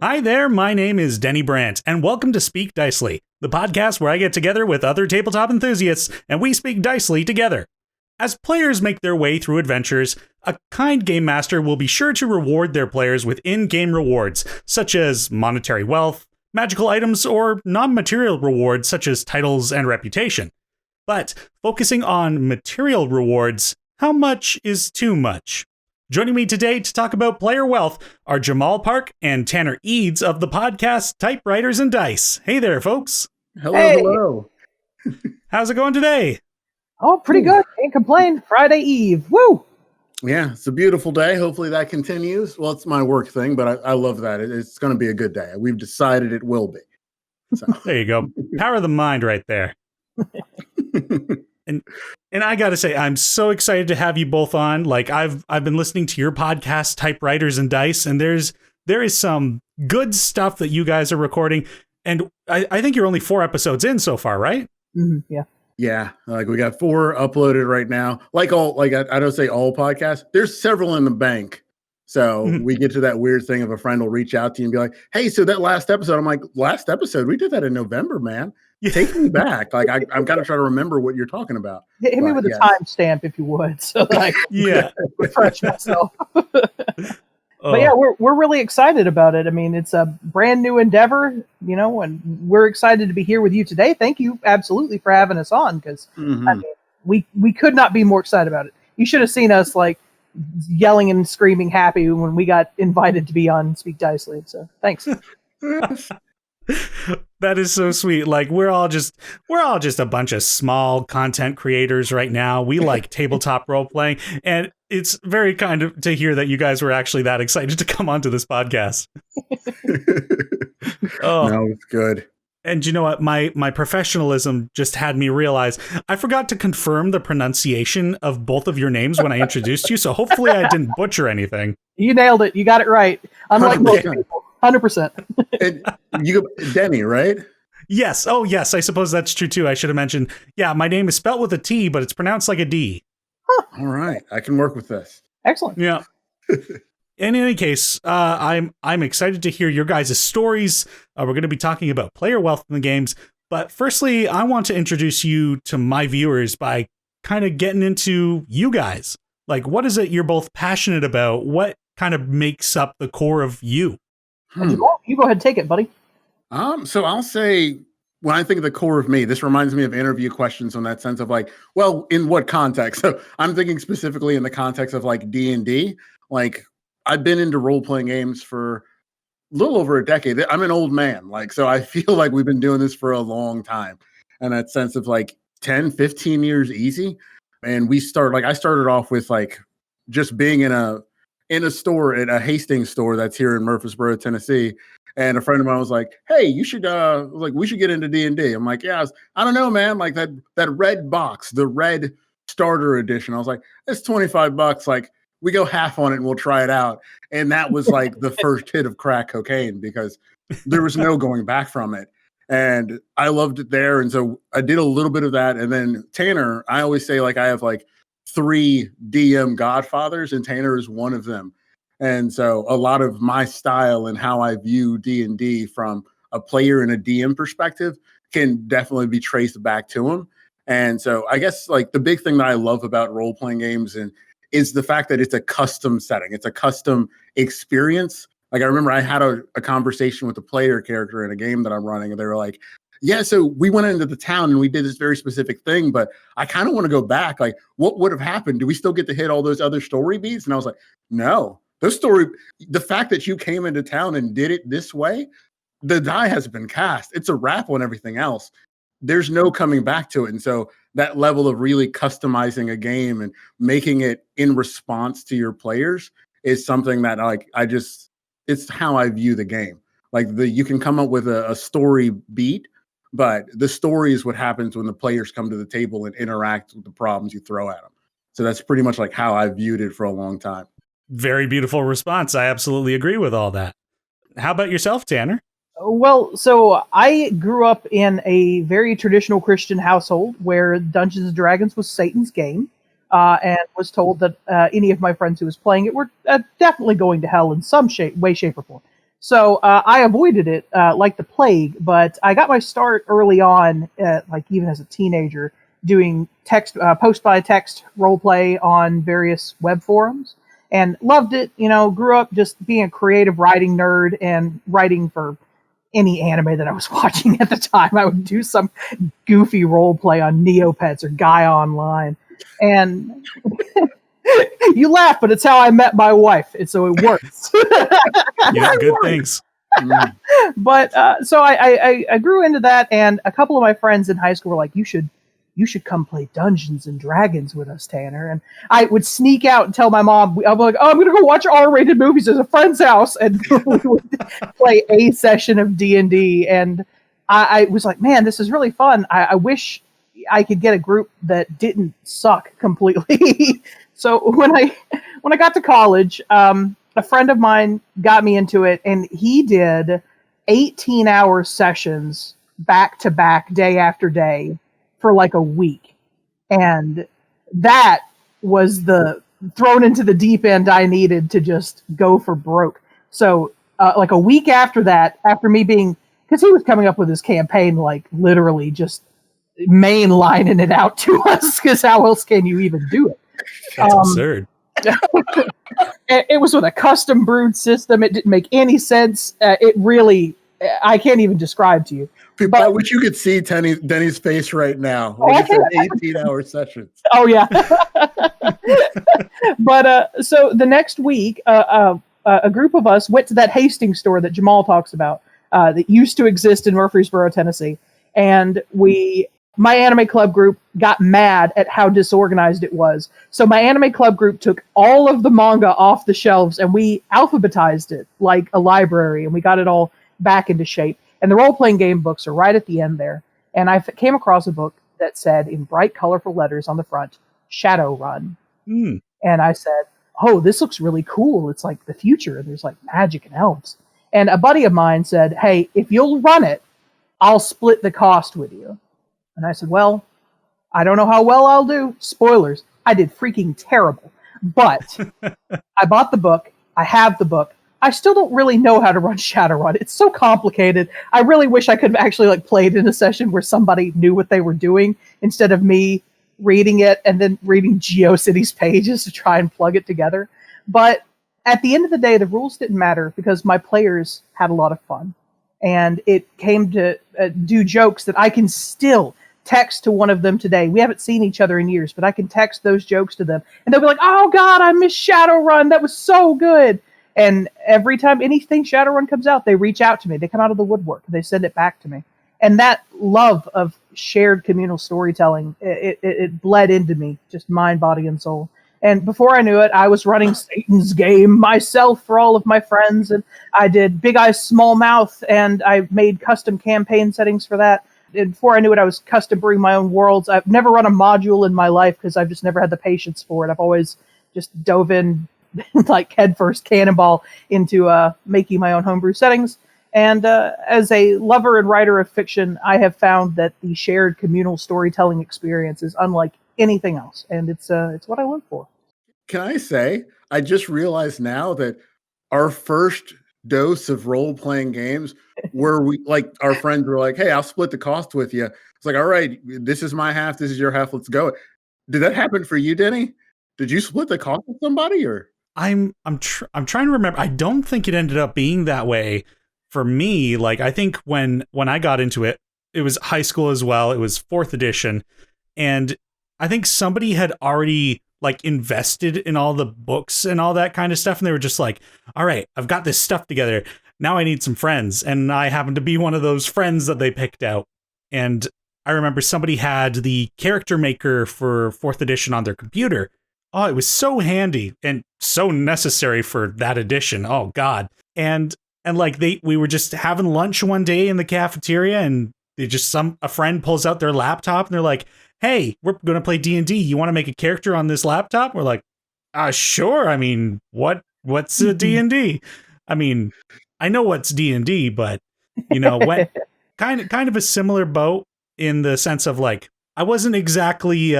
Hi there, my name is Teni Brant, and welcome to Speak Dicely, the podcast where I get together with other tabletop enthusiasts and we speak Dicely together. As players make their way through adventures, a kind game master will be sure to reward their players with in-game rewards, such as monetary wealth, magical items, or non-material rewards such as titles and reputation. But focusing on material rewards, how much is too much? Joining me today to talk about player wealth are Jamal Park and Tanner Eads of the podcast Typewriters and Dice. Hey there, folks. Hello. How's it going today? Oh, pretty good. Can't complain. Friday Eve. Woo! Yeah, it's a beautiful day. Hopefully that continues. Well, it's my work thing, but I love that. It's going to be a good day. We've decided it will be. So. There you go. Power of the mind right there. And I gotta say, I'm so excited to have you both on. Like I've been listening to your podcast, Typewriters and Dice, and there is some good stuff that you guys are recording. And I think you're only 4 episodes in so far, right? Mm-hmm, yeah. Yeah, like we got 4 uploaded right now. I don't say all podcasts. There's several in the bank. So we get to that weird thing of a friend will reach out to you and be like, "Hey, so that last episode," I'm like, "Last episode? We did that in November, man. Take me back." Like I've got to try to remember what you're talking about. Hit me with a timestamp if you would. So refresh myself. But yeah, we're really excited about it. I mean, it's a brand new endeavor, and we're excited to be here with you today. Thank you absolutely for having us on, because I mean, we could not be more excited about it. You should have seen us like yelling and screaming happy when we got invited to be on Speak Dicely. So thanks. That is so sweet. Like we're all just a bunch of small content creators right now. We like tabletop role playing, and it's very kind of to hear that you guys were actually that excited to come onto this podcast. No, it's good. And you know what? My professionalism just had me realize I forgot to confirm the pronunciation of both of your names when I introduced you. So hopefully I didn't butcher anything. You nailed it. You got it right. Unlike most people. 100%. You Teni, right? Yes. Oh, yes. I suppose that's true too. I should have mentioned. Yeah, my name is spelt with a T, but it's pronounced like a D. Huh. All right, I can work with this. Excellent. Yeah. In any case, I'm excited to hear your guys' stories. We're going to be talking about player wealth in the games. But firstly, I want to introduce you to my viewers by kind of getting into you guys. Like, what is it you're both passionate about? What kind of makes up the core of you? You go ahead and take it, buddy. So I'll say, when I think of the core of me, this reminds me of interview questions in that sense of like, well, in what context? So I'm thinking specifically in the context of like D&D. Like I've been into role-playing games for a little over a decade. I'm an old man. Like, so I feel like we've been doing this for a long time. And that sense of like 10, 15 years easy. And I started off with like just being in a store, at a Hastings store that's here in Murfreesboro, Tennessee. And a friend of mine was like, "Hey, you should we should get into D&D." I'm like, "Yeah, I don't know, man. Like that red box, the red starter edition." I was like, "It's $25. Like we go half on it and we'll try it out." And that was like the first hit of crack cocaine, because there was no going back from it. And I loved it there. And so I did a little bit of that. And then Tanner, I always say like I have like 3 DM godfathers, and Tanner is one of them. And so a lot of my style and how I view D&D from a player and a DM perspective can definitely be traced back to him. And so I guess like the big thing that I love about role-playing games is the fact that it's a custom setting. It's a custom experience. Like I remember I had a conversation with a player character in a game that I'm running, and they were like, "Yeah, so we went into the town and we did this very specific thing, but I kind of want to go back. Like, what would have happened? Do we still get to hit all those other story beats?" And I was like, "No, the fact that you came into town and did it this way, the die has been cast. It's a wrap on everything else. There's no coming back to it." And so that level of really customizing a game and making it in response to your players is something that it's how I view the game. Like you can come up with a story beat, but the story is what happens when the players come to the table and interact with the problems you throw at them. So that's pretty much like how I viewed it for a long time. Very beautiful response. I absolutely agree with all that. How about yourself, Tanner? Well, so I grew up in a very traditional Christian household where Dungeons & Dragons was Satan's game, and was told that any of my friends who was playing it were definitely going to hell in some way, shape, or form. So I avoided it like the plague, but I got my start early on, like even as a teenager, doing text post by text role play on various web forums, and loved it. Grew up just being a creative writing nerd and writing for any anime that I was watching at the time. I would do some goofy role play on Neopets or Gaia Online, and you laugh, but it's how I met my wife, and so it works. Yeah, good things. But so I grew into that, and a couple of my friends in high school were like, "You should come play Dungeons and Dragons with us, Tanner." And I would sneak out and tell my mom, I'm like, "Oh, I'm gonna go watch R-rated movies at a friend's house," and we would play a session of D&D. And I was like, "Man, this is really fun. I wish I could get a group that didn't suck completely." So when I got to college, a friend of mine got me into it, and he did 18-hour sessions back to back, day after day, for like a week. And that was the thrown into the deep end I needed to just go for broke. So like a week after that, after me being, because he was coming up with his campaign, like literally just mainlining it out to us, because how else can you even do it? That's absurd. It was with a custom brewed system. It didn't make any sense. It really, I can't even describe to you. People, I wish you could see Denny's face right now. Like it's 18-hour sessions. Oh yeah. But so the next week, a group of us went to that Hastings store that Jamal talks about, that used to exist in Murfreesboro, Tennessee, and my anime club group got mad at how disorganized it was. So my anime club group took all of the manga off the shelves, and we alphabetized it like a library, and we got it all back into shape. And the role-playing game books are right at the end there. And I came across a book that said in bright, colorful letters on the front, Shadowrun. And I said, "Oh, this looks really cool. It's like the future. There's like magic and elves." And a buddy of mine said, "Hey, if you'll run it, I'll split the cost with you." And I said, "Well, I don't know how well I'll do." Spoilers, I did freaking terrible. But I bought the book. I have the book. I still don't really know how to run Shadowrun. It's so complicated. I really wish I could have actually like played in a session where somebody knew what they were doing instead of me reading it and then reading GeoCities pages to try and plug it together. But at the end of the day, the rules didn't matter because my players had a lot of fun. And it came to do jokes that I can still text to one of them today. We haven't seen each other in years, but I can text those jokes to them. And they'll be like, "Oh God, I miss Shadowrun. That was so good." And every time anything Shadowrun comes out, they reach out to me. They come out of the woodwork. They send it back to me. And that love of shared communal storytelling, it bled into me, just mind, body, and soul. And before I knew it, I was running Satan's Game myself for all of my friends. And I did Big Eyes, Small Mouth, and I made custom campaign settings for that. And before I knew it, I was custom brewing my own worlds. I've never run a module in my life because I've just never had the patience for it. I've always just dove in like headfirst cannonball into making my own homebrew settings. And as a lover and writer of fiction, I have found that the shared communal storytelling experience is unlike anything else, and it's what I live for. Can I say, I just realized now that our first dose of role-playing games where we, like, our friends were like, "Hey, I'll split the cost with you." It's like, "All right, this is my half, this is your half, let's go." Did that happen for you, Denny? Did you split the cost with somebody, or? I'm trying to remember. I don't think it ended up being that way for me. Like, I think when I got into it, it was high school as well. It was 4th edition, and I think somebody had already like invested in all the books and all that kind of stuff, and they were just like, "All right, I've got this stuff together. Now I need some friends," and I happened to be one of those friends that they picked out. And I remember somebody had the character maker for 4th edition on their computer. Oh, it was so handy and so necessary for that edition. Oh God. And like we were just having lunch one day in the cafeteria, and a friend pulls out their laptop and they're like, "Hey, we're going to play D&D. You want to make a character on this laptop?" We're like, "Sure. I mean, what's a D&D? I mean, I know what's D&D, but when kind of a similar boat in the sense of like, I wasn't exactly,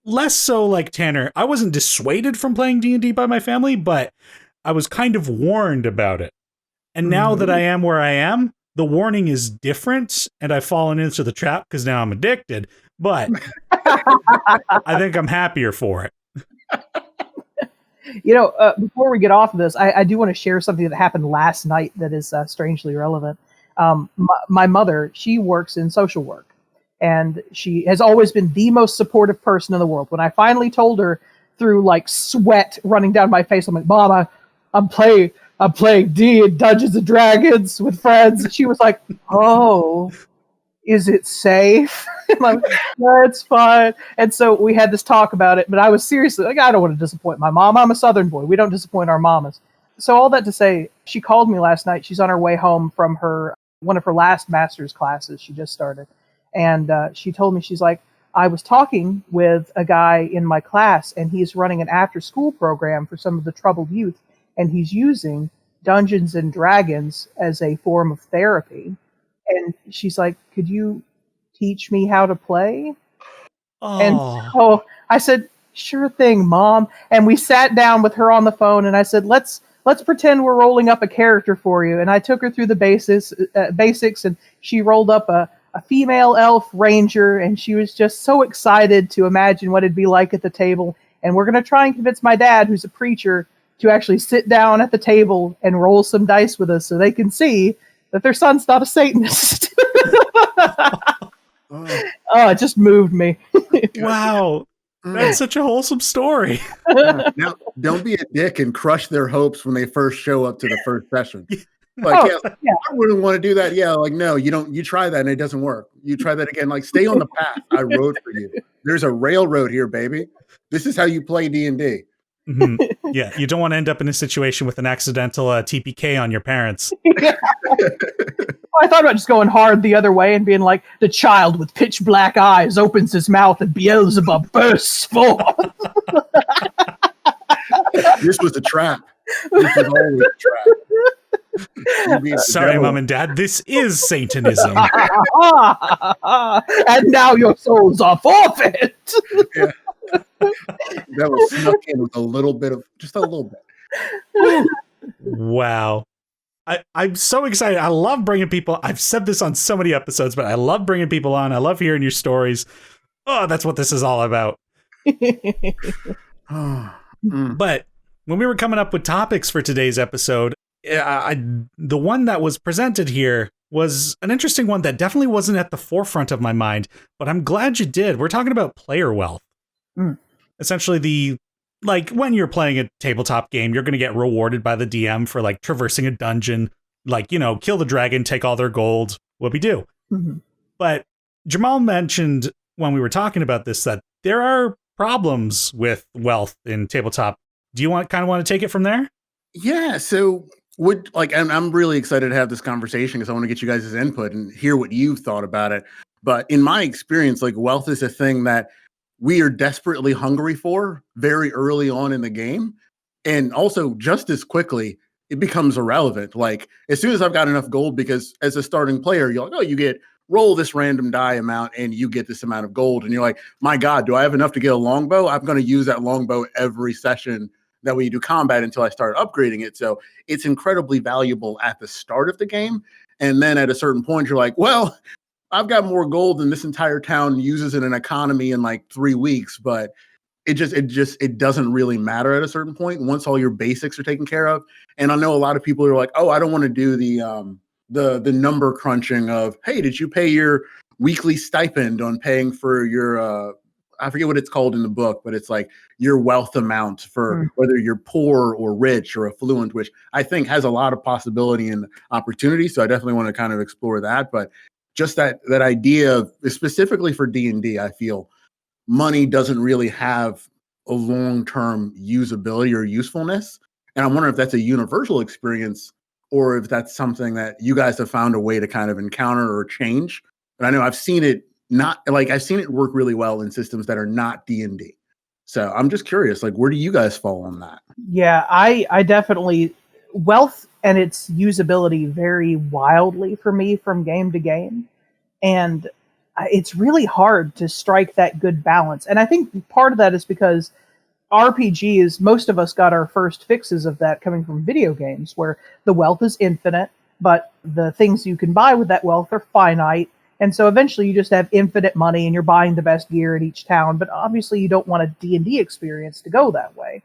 less so like Tanner. I wasn't dissuaded from playing D&D by my family, but I was kind of warned about it. And now that I am where I am, the warning is different, and I've fallen into the trap because now I'm addicted. But I think I'm happier for it. Before we get off of this, I do want to share something that happened last night that is strangely relevant. My mother, she works in social work, and she has always been the most supportive person in the world. When I finally told her, through like sweat running down my face, I'm like, Mom, I'm playing Dungeons and Dragons with friends. And she was like, oh, is it safe? I'm like, no, it's fine. And so we had this talk about it, but I was seriously like, I don't want to disappoint my mom. I'm a Southern boy. We don't disappoint our mamas. So all that to say, she called me last night. She's on her way home from one of her last master's classes. She just started. And she told me, she's like, I was talking with a guy in my class, and he's running an after-school program for some of the troubled youth, and he's using Dungeons and Dragons as a form of therapy. And she's like, could you teach me how to play? Oh. And so I said, sure thing, Mom. And we sat down with her on the phone, and I said, let's pretend we're rolling up a character for you. And I took her through the basics, and she rolled up a female elf ranger, and she was just so excited to imagine what it'd be like at the table. And we're going to try and convince my dad, who's a preacher, to actually sit down at the table and roll some dice with us so they can see that their son's not a Satanist. It just moved me. Wow. That's such a wholesome story. Now, don't be a dick and crush their hopes when they first show up to the first session. Like, I wouldn't want to do that. Yeah, like, no, you don't. You try that and it doesn't work. You try that again. Like, stay on the path I rode for you. There's a railroad here, baby. This is how you play D&D. Mm-hmm. Yeah, you don't want to end up in a situation with an accidental TPK on your parents. I thought about just going hard the other way and being like, the child with pitch black eyes opens his mouth and Beelzebub bursts forth. This was a trap. This was always a trap. Sorry, Mom and Dad, this is Satanism. And now your souls are forfeit. Yeah. That was snuck in with just a little bit. Wow. I'm so excited. I love bringing people. I've said this on so many episodes, but I love bringing people on. I love hearing your stories. Oh, that's what this is all about. But when we were coming up with topics for today's episode, the one that was presented here was an interesting one that definitely wasn't at the forefront of my mind, but I'm glad you did. We're talking about player wealth. Essentially, when you're playing a tabletop game, you're going to get rewarded by the DM for like traversing a dungeon, kill the dragon, take all their gold, whoopee-doo. Mm-hmm. But Jamal mentioned when we were talking about this that there are problems with wealth in tabletop. Do you want to take it from there? Yeah. So I'm really excited to have this conversation because I want to get you guys' input and hear what you've thought about it. But in my experience, wealth is a thing that we are desperately hungry for very early on in the game. And also just as quickly, it becomes irrelevant. Like as soon as I've got enough gold, because as a starting player, you're like, oh, you roll this random die amount and you get this amount of gold. And you're like, my God, do I have enough to get a longbow? I'm going to use that longbow every session that we do combat until I start upgrading it. So it's incredibly valuable at the start of the game. And then at a certain point, you're like, well, I've got more gold than this entire town uses in an economy in 3 weeks, but it doesn't really matter at a certain point once all your basics are taken care of. And I know a lot of people are like, oh, I don't want to do the number crunching of, hey, did you pay your weekly stipend on paying for your I forget what it's called in the book, but it's like your wealth amount for whether you're poor or rich or affluent, which I think has a lot of possibility and opportunity. So I definitely want to kind of explore that. But just that idea of, specifically for D&D, I feel money doesn't really have a long-term usability or usefulness. And I'm wondering if that's a universal experience or if that's something that you guys have found a way to kind of encounter or change. But I know I've seen it work really well in systems that are not D&D. So I'm just curious, where do you guys fall on that? Yeah, I definitely, wealth and its usability vary wildly for me from game to game. And it's really hard to strike that good balance. And I think part of that is because RPGs, most of us got our first fixes of that coming from video games, where the wealth is infinite, but the things you can buy with that wealth are finite. And so eventually you just have infinite money and you're buying the best gear in each town. But obviously you don't want a D&D experience to go that way.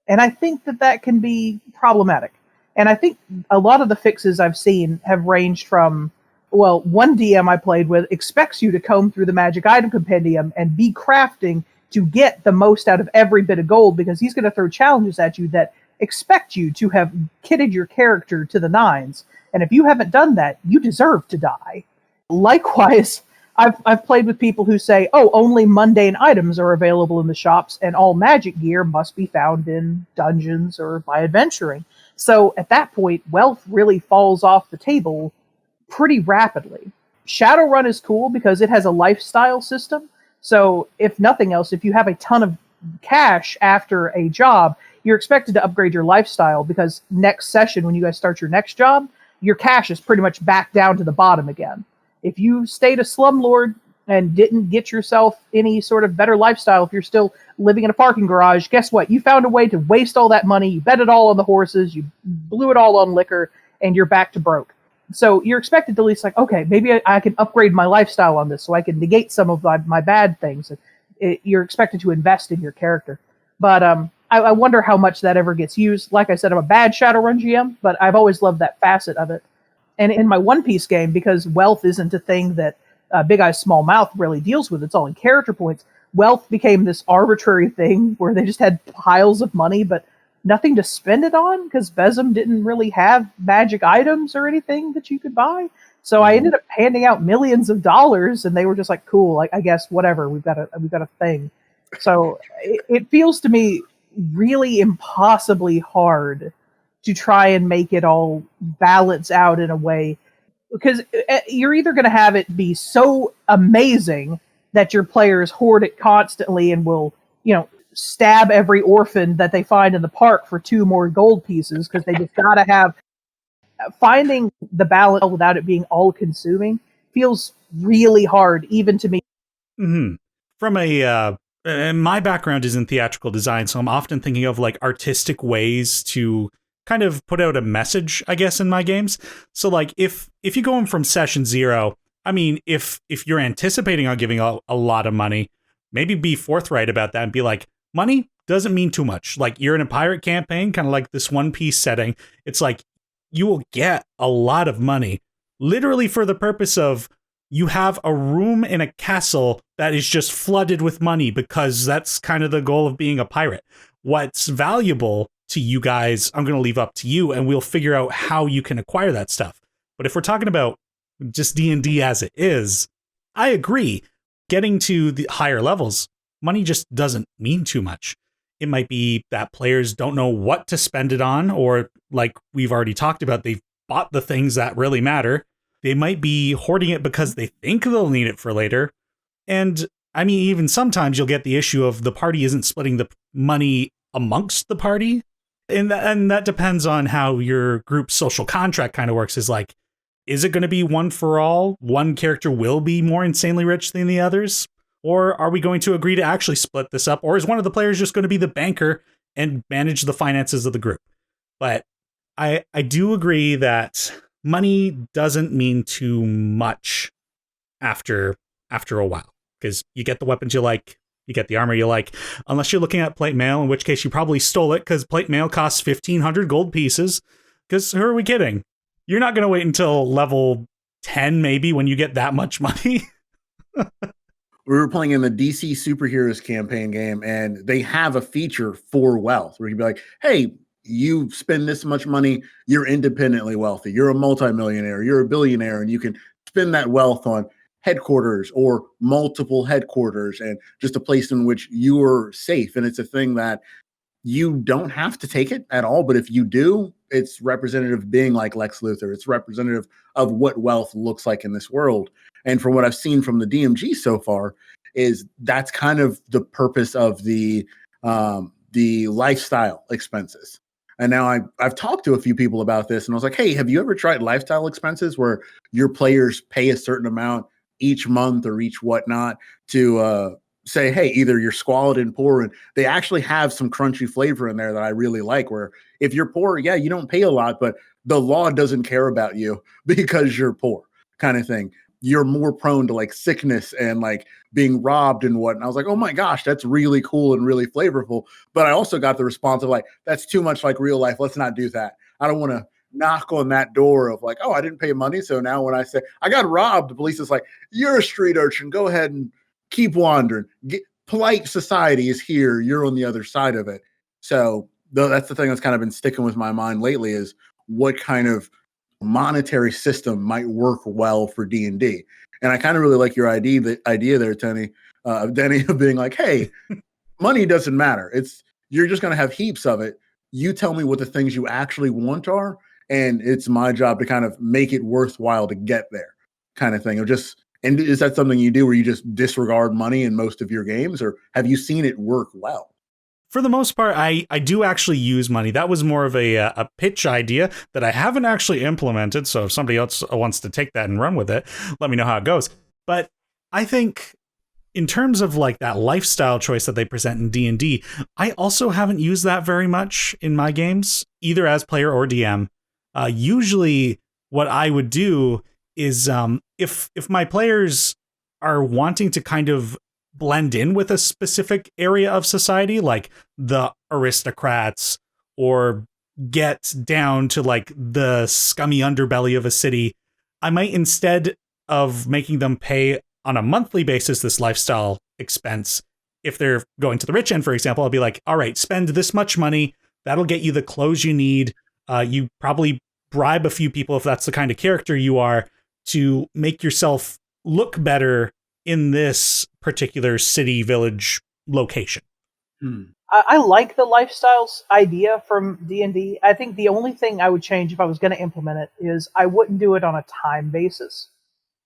And I think that can be problematic. And I think a lot of the fixes I've seen have ranged from, well, one DM I played with expects you to comb through the magic item compendium and be crafting to get the most out of every bit of gold, because he's going to throw challenges at you that expect you to have kitted your character to the nines. And if you haven't done that, you deserve to die. Likewise, I've played with people who say, oh, only mundane items are available in the shops and all magic gear must be found in dungeons or by adventuring. So at that point, wealth really falls off the table pretty rapidly. Shadowrun is cool because it has a lifestyle system. So if nothing else, if you have a ton of cash after a job, you're expected to upgrade your lifestyle, because next session, when you guys start your next job, your cash is pretty much back down to the bottom again. If you stayed a slumlord and didn't get yourself any sort of better lifestyle, if you're still living in a parking garage, guess what? You found a way to waste all that money. You bet it all on the horses. You blew it all on liquor, and you're back to broke. So you're expected to at least like, okay, maybe I can upgrade my lifestyle on this so I can negate some of my bad things. You're expected to invest in your character. But I wonder how much that ever gets used. Like I said, I'm a bad Shadowrun GM, but I've always loved that facet of it. And in my One Piece game, because wealth isn't a thing that Big Eyes Small Mouth really deals with, it's all in character points, wealth became this arbitrary thing where they just had piles of money, but nothing to spend it on, because Besem didn't really have magic items or anything that you could buy. So I ended up handing out millions of dollars, and they were just like, cool, I guess, whatever, we've got a thing. So it feels to me really impossibly hard to try and make it all balance out in a way, because you're either going to have it be so amazing that your players hoard it constantly and will, stab every orphan that they find in the park for 2 more gold pieces, because they just got to have. Finding the balance without it being all consuming feels really hard, even to me. Mm-hmm. From and my background is in theatrical design, so I'm often thinking of like artistic ways to kind of put out a message, I guess, in my games. So like if you go in from session 0, I mean, if you're anticipating on giving a lot of money, maybe be forthright about that and be like, money doesn't mean too much. Like, you're in a pirate campaign, kind of like this One Piece setting. It's like you will get a lot of money literally for the purpose of you have a room in a castle that is just flooded with money, because that's kind of the goal of being a pirate. What's valuable to you guys, I'm going to leave up to you, and we'll figure out how you can acquire that stuff. But if we're talking about just D&D as it is, I agree. Getting to the higher levels, money just doesn't mean too much. It might be that players don't know what to spend it on, or like we've already talked about, they've bought the things that really matter. They might be hoarding it because they think they'll need it for later. And I mean, even sometimes you'll get the issue of the party isn't splitting the money amongst the party. And that depends on how your group's social contract kind of works. Is like, is it going to be one for all? One character will be more insanely rich than the others? Or are we going to agree to actually split this up? Or is one of the players just going to be the banker and manage the finances of the group? But I do agree that money doesn't mean too much after a while, because you get the weapons you like, you get the armor you like, unless you're looking at plate mail, in which case you probably stole it, because plate mail costs 1,500 gold pieces. Because who are we kidding? You're not going to wait until level 10, maybe, when you get that much money. We were playing in the DC Superheroes campaign game, and they have a feature for wealth where you'd be like, hey, you spend this much money, you're independently wealthy, you're a multimillionaire, you're a billionaire, and you can spend that wealth on headquarters or multiple headquarters and just a place in which you are safe. And it's a thing that you don't have to take it at all, but if you do, it's representative of being like Lex Luthor. It's representative of what wealth looks like in this world. And from what I've seen from the DMG so far, is that's kind of the purpose of the lifestyle expenses. And now I've talked to a few people about this, and I was like, hey, have you ever tried lifestyle expenses where your players pay a certain amount each month or each whatnot to say, hey, either you're squalid and poor, and they actually have some crunchy flavor in there that I really like, where if you're poor, yeah, you don't pay a lot, but the law doesn't care about you because you're poor, kind of thing. You're more prone to like sickness and like being robbed and what. And I was like, oh my gosh, that's really cool and really flavorful. But I also got the response of like, that's too much like real life. Let's not do that. I don't want to knock on that door of like, oh, I didn't pay money. So now when I say I got robbed, the police is like, you're a street urchin. Go ahead and keep wandering. Polite society is here. You're on the other side of it. So that's the thing that's kind of been sticking with my mind lately is what kind of monetary system might work well for D&D. And I kind of really like your idea there, Teni, Denny, of being like, hey, money doesn't matter. You're just going to have heaps of it. You tell me what the things you actually want are, and it's my job to kind of make it worthwhile to get there, kind of thing. And is that something you do where you just disregard money in most of your games, or have you seen it work well? For the most part, I do actually use money. That was more of a pitch idea that I haven't actually implemented. So if somebody else wants to take that and run with it, let me know how it goes. But I think in terms of like that lifestyle choice that they present in D&D, I also haven't used that very much in my games, either as player or DM. Usually what I would do is if my players are wanting to kind of blend in with a specific area of society, like the aristocrats, or get down to like the scummy underbelly of a city, I might, instead of making them pay on a monthly basis this lifestyle expense, if they're going to the rich end, for example, I'll be like, all right, spend this much money. That'll get you the clothes you need. You probably bribe a few people, if that's the kind of character you are, to make yourself look better in this particular city, village location. I like the lifestyles idea from D&D. I think the only thing I would change if I was going to implement it is I wouldn't do it on a time basis.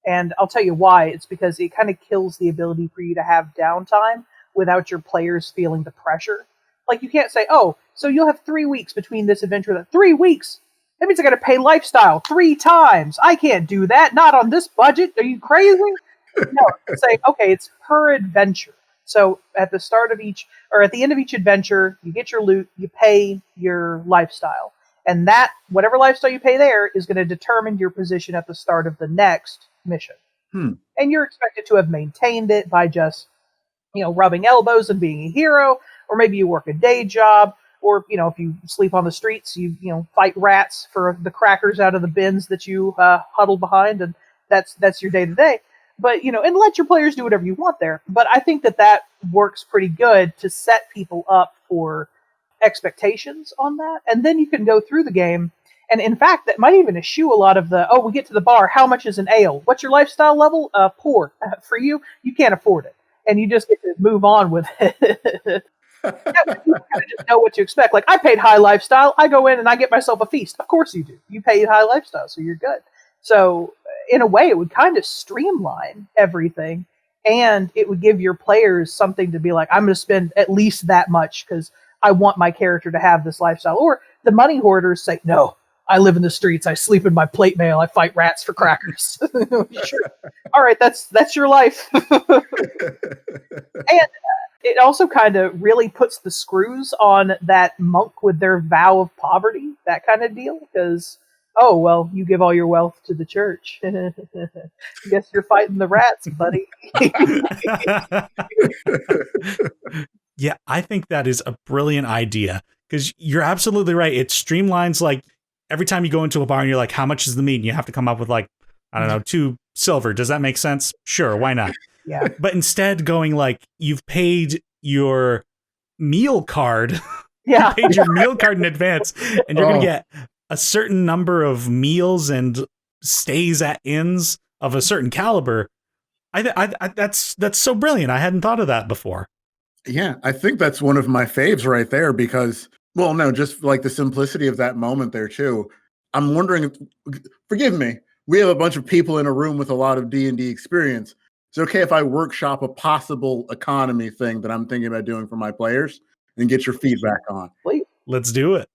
And I'll tell you why. It's because it kind of kills the ability for you to have downtime without your players feeling the pressure. Like, you can't say, oh, so you'll have 3 weeks between this adventure. 3 weeks? That means I got to pay lifestyle 3 times. I can't do that. Not on this budget. Are you crazy? No, say, okay, it's per adventure. So at the start of each, or at the end of each adventure, you get your loot, you pay your lifestyle. And that, whatever lifestyle you pay there, is going to determine your position at the start of the next mission. And you're expected to have maintained it by just, rubbing elbows and being a hero, or maybe you work a day job, or, if you sleep on the streets, you fight rats for the crackers out of the bins that you huddle behind, and that's your day to day. But, and let your players do whatever you want there. But I think that works pretty good to set people up for expectations on that. And then you can go through the game. And in fact, that might even eschew a lot of we get to the bar. How much is an ale? What's your lifestyle level? Poor. For you can't afford it. And you just get to move on with it. You kind of just know what to expect. Like, I paid high lifestyle. I go in and I get myself a feast. Of course you do. You paid high lifestyle, so you're good. So in a way, it would kind of streamline everything, and it would give your players something to be like, I'm going to spend at least that much because I want my character to have this lifestyle. Or the money hoarders say, no, I live in the streets. I sleep in my plate mail. I fight rats for crackers. Sure. All right, that's your life. And it also kind of really puts the screws on that monk with their vow of poverty, that kind of deal, because oh, well, you give all your wealth to the church. Guess you're fighting the rats, buddy. Yeah, I think that is a brilliant idea, because you're absolutely right. It streamlines, like, every time you go into a bar and you're like, how much is the meat? And you have to come up with, like, I don't know, 2 silver. Does that make sense? Sure, why not? Yeah. But instead going, like, you've paid your meal card. Yeah. You paid your meal card in advance, and you're going to get a certain number of meals and stays at inns of a certain caliber. That's so brilliant. I hadn't thought of that before. Yeah, I think that's one of my faves right there because, well, no, just like the simplicity of that moment there too. I'm wondering, forgive me, we have a bunch of people in a room with a lot of D&D experience. It's okay if I workshop a possible economy thing that I'm thinking about doing for my players and get your feedback on. Let's do it.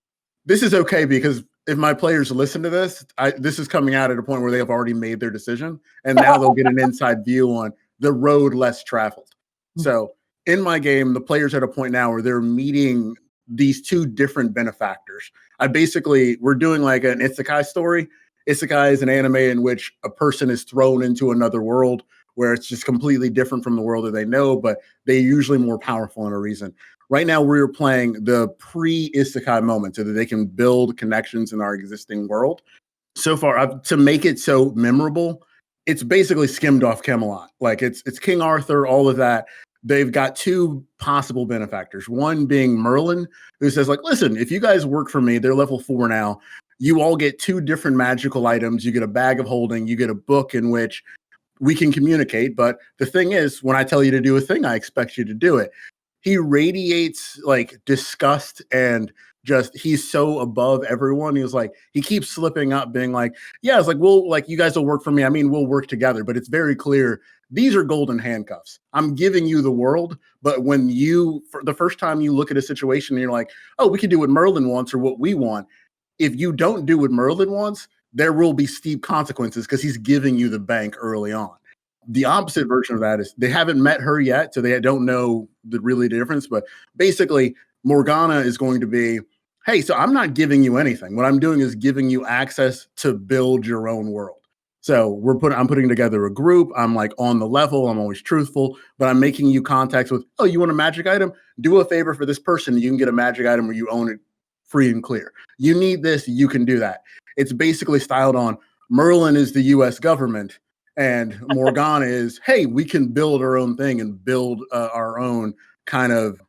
This is okay because if my players listen to this, this is coming out at a point where they have already made their decision, and now they'll get an inside view on the road less traveled. So in my game, the player's at a point now where they're meeting these two different benefactors. We're doing like an isekai story. Isekai is an anime in which a person is thrown into another world where it's just completely different from the world that they know, but they're usually more powerful in a reason. Right now, we're playing the pre-isekai moment so that they can build connections in our existing world. So far, to make it so memorable, it's basically skimmed off Camelot. Like it's King Arthur, all of that. They've got two possible benefactors. One being Merlin, who says, like, listen, if you guys work for me, they're level 4 now. You all get 2 different magical items. You get a bag of holding. You get a book in which we can communicate. But the thing is, when I tell you to do a thing, I expect you to do it. He radiates like disgust and just he's so above everyone. He was like, he keeps slipping up, being like, yeah, it's like, well, like you guys will work for me. I mean, we'll work together. But it's very clear these are golden handcuffs. I'm giving you the world. But when for the first time you look at a situation and you're like, oh, we can do what Merlin wants or what we want. If you don't do what Merlin wants, there will be steep consequences because he's giving you the bank early on. The opposite version of that is they haven't met her yet, so they don't know the difference. But basically, Morgana is going to be, hey, so I'm not giving you anything. What I'm doing is giving you access to build your own world. So I'm putting together a group. I'm like on the level. I'm always truthful, but I'm making you contacts with, oh, you want a magic item? Do a favor for this person. You can get a magic item where you own it free and clear. You need this. You can do that. It's basically styled on Merlin is the U.S. government. And Morgana is, hey, we can build our own thing and build our own kind of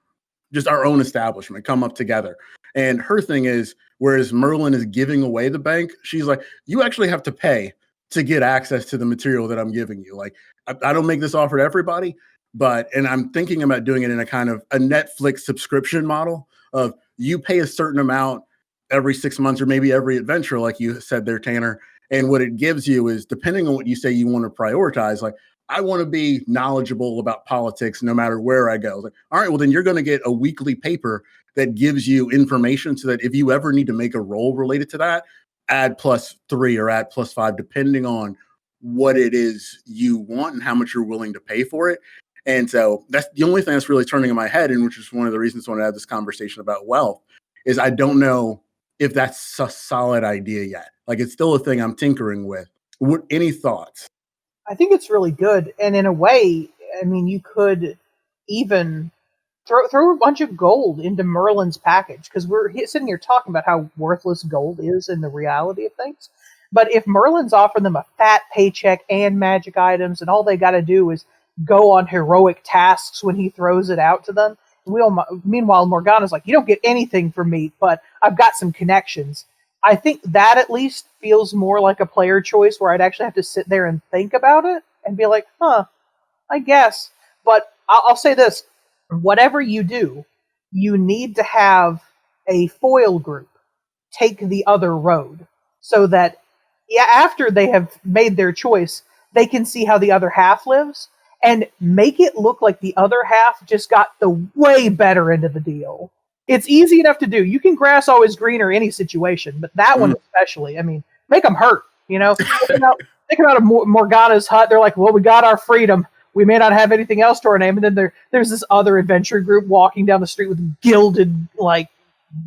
just our own establishment, come up together. And her thing is, whereas Merlin is giving away the bank, she's like, you actually have to pay to get access to the material that I'm giving you. Like, I don't make this offer to everybody, and I'm thinking about doing it in a kind of a Netflix subscription model of you pay a certain amount every 6 months or maybe every adventure, like you said there, Tanner. And what it gives you is, depending on what you say you want to prioritize, like, I want to be knowledgeable about politics no matter where I go. Like, all right, well, then you're going to get a weekly paper that gives you information so that if you ever need to make a roll related to that, add +3 or add +5, depending on what it is you want and how much you're willing to pay for it. And so that's the only thing that's really turning in my head, and which is one of the reasons I want to have this conversation about wealth, is I don't know if that's a solid idea yet. Like, it's still a thing I'm tinkering with. Any thoughts? I think it's really good. And in a way, I mean, you could even throw a bunch of gold into Merlin's package, because we're sitting here talking about how worthless gold is in the reality of things. But if Merlin's offering them a fat paycheck and magic items, and all they got to do is go on heroic tasks when he throws it out to them, meanwhile, Morgana's like, you don't get anything from me, but I've got some connections. I think that at least feels more like a player choice where I'd actually have to sit there and think about it and be like, I guess. But I'll say this, whatever you do, you need to have a foil group take the other road so that after they have made their choice, they can see how the other half lives and make it look like the other half just got the way better end of the deal. It's easy enough to do. You can grass always greener any situation, but that one especially, I mean, make them hurt, you know? Think about Morgana's hut. They're like, well, we got our freedom. We may not have anything else to our name. And then there's this other adventure group walking down the street with gilded, like,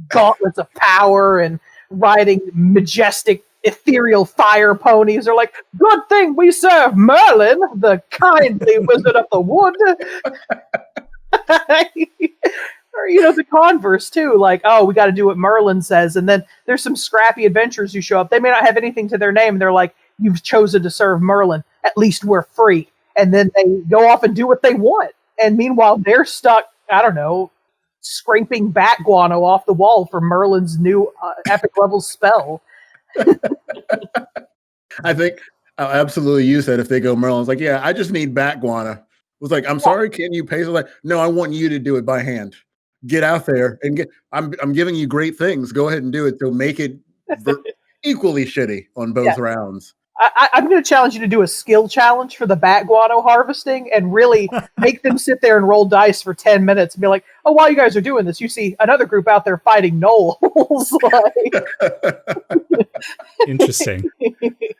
gauntlets of power and riding majestic ethereal fire ponies. Are like, good thing we serve Merlin, the kindly wizard of the wood. Or, you know, the converse too, like, oh, we got to do what Merlin says. And then there's some scrappy adventurers who show up. They may not have anything to their name. They're like, you've chosen to serve Merlin, at least we're free. And then they go off and do what they want. And meanwhile, they're stuck, I don't know, scraping bat guano off the wall for Merlin's new epic level spell. I think I'll absolutely use that if they go Merlin's like, yeah, I just need bat guano. It was like, I'm sorry, can you pay? So like, no, I want you to do it by hand. Get out there and I'm giving you great things. Go ahead and do it. So make it equally shitty on both rounds. I'm going to challenge you to do a skill challenge for the bat guano harvesting and really make them sit there and roll dice for 10 minutes and be like, oh, while you guys are doing this, you see another group out there fighting gnolls. Interesting.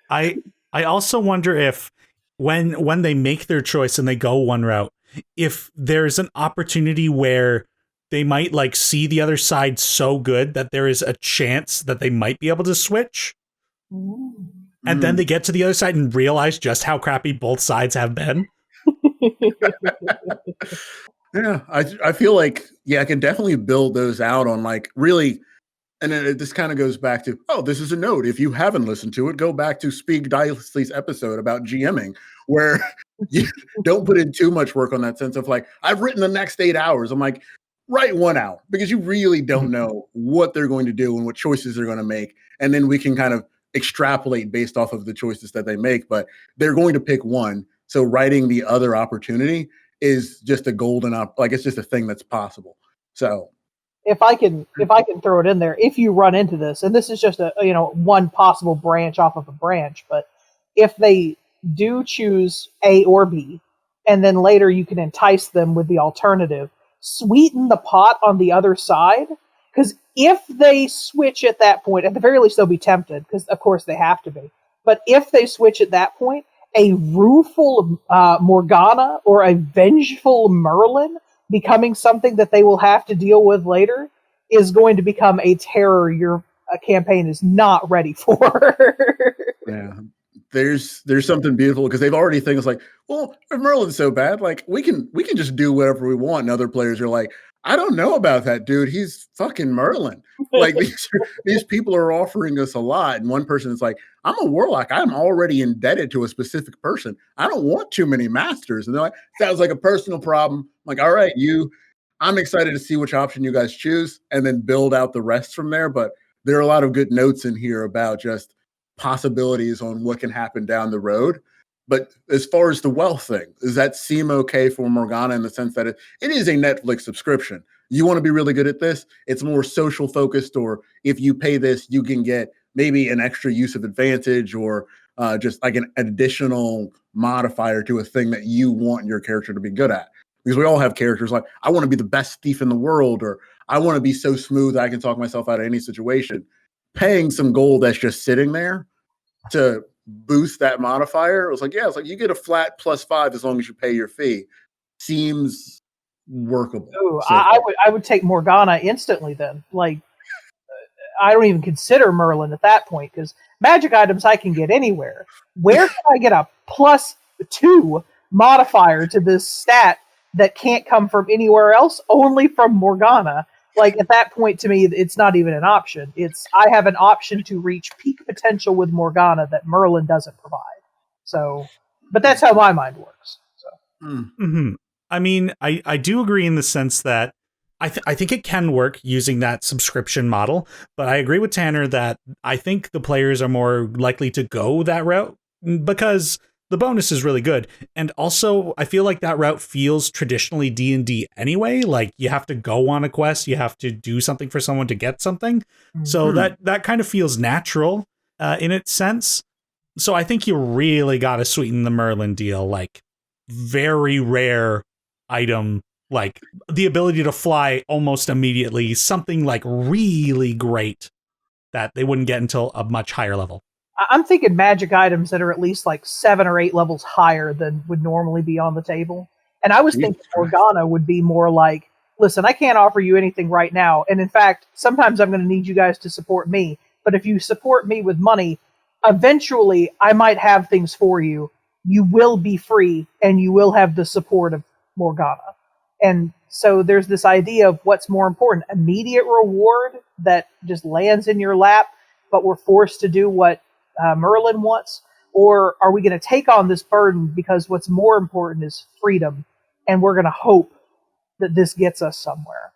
I also wonder if when they make their choice and they go one route, if there's an opportunity where they might like see the other side so good that there is a chance that they might be able to switch. And then they get to the other side and realize just how crappy both sides have been. Yeah, I feel like, I can definitely build those out on like really, and then this kind of goes back to, this is a note. If you haven't listened to it, go back to Speak Dicely's episode about GMing, where you don't put in too much work on that sense of like, I've written the next 8 hours. I'm like, write 1 out, because you really don't know what they're going to do and what choices they're going to make. And then we can kind of extrapolate based off of the choices that they make, but they're going to pick one. So writing the other opportunity is just a golden it's just a thing that's possible. So if I can throw it in there, if you run into this, and this is just a one possible branch off of a branch, but if they do choose A or B, and then later you can entice them with the alternative, sweeten the pot on the other side, because if they switch at that point, at the very least they'll be tempted, because of course they have to be. But if they switch at that point, a rueful Morgana or a vengeful Merlin becoming something that they will have to deal with later is going to become a terror your campaign is not ready for. Yeah. There's something beautiful, because they've already things like, well, if Merlin's so bad, like we can just do whatever we want. And other players are like, I don't know about that, dude. He's fucking Merlin. Like these people are offering us a lot. And one person is like, I'm a warlock. I'm already indebted to a specific person. I don't want too many masters. And they're like, sounds like a personal problem. I'm like, all right, I'm excited to see which option you guys choose and then build out the rest from there. But there are a lot of good notes in here about just possibilities on what can happen down the road. But as far as the wealth thing, does that seem okay for Morgana in the sense that it is a Netflix subscription? You want to be really good at this? It's more social focused, or if you pay this, you can get maybe an extra use of advantage, or just like an additional modifier to a thing that you want your character to be good at. Because we all have characters like, I want to be the best thief in the world, or I want to be so smooth I can talk myself out of any situation. Paying some gold that's just sitting there to boost that modifier, it was like, it's like you get a flat +5 as long as you pay your fee. Seems workable. Ooh, so I would take Morgana instantly then. Like, I don't even consider Merlin at that point, because magic items I can get anywhere. Where can I get a +2 modifier to this stat that can't come from anywhere else? Only from Morgana. Like, at that point, to me, it's not even an option. It's, I have an option to reach peak potential with Morgana that Merlin doesn't provide. So, but that's how my mind works. So, I mean, I do agree in the sense that I think it can work using that subscription model, but I agree with Tanner that I think the players are more likely to go that route because the bonus is really good. And also, I feel like that route feels traditionally D&D anyway. Like, you have to go on a quest, you have to do something for someone to get something. So that kind of feels natural in its sense. So I think you really got to sweeten the Merlin deal. Like, very rare item, like the ability to fly almost immediately, something like really great that they wouldn't get until a much higher level. I'm thinking magic items that are at least like 7 or 8 levels higher than would normally be on the table. And I was thinking Morgana would be more like, listen, I can't offer you anything right now. And in fact, sometimes I'm going to need you guys to support me. But if you support me with money, eventually I might have things for you. You will be free and you will have the support of Morgana. And so there's this idea of what's more important, immediate reward that just lands in your lap, but we're forced to do what Merlin wants, or are we going to take on this burden because what's more important is freedom, and we're going to hope that this gets us somewhere?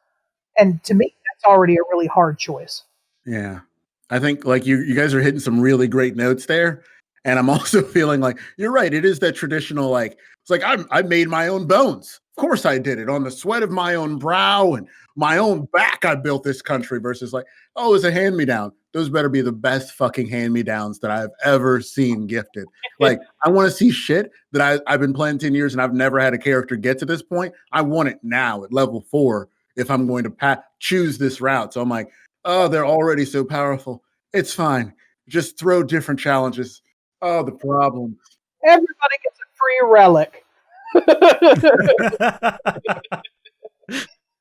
And to me, that's already a really hard choice. Yeah, I think like you guys are hitting some really great notes there, and I'm also feeling like you're right. It is that traditional, like, it's like I made my own bones. Of course I did it on the sweat of my own brow and my own back. I built this country versus like, oh, it's a hand-me-down. Those better be the best fucking hand-me-downs that I've ever seen gifted. Like, I want to see shit that I've been playing 10 years and I've never had a character get to this point. I want it now at level 4 if I'm going to choose this route. So I'm like, oh, they're already so powerful. It's fine. Just throw different challenges. Oh, the problem. Everybody gets a free relic.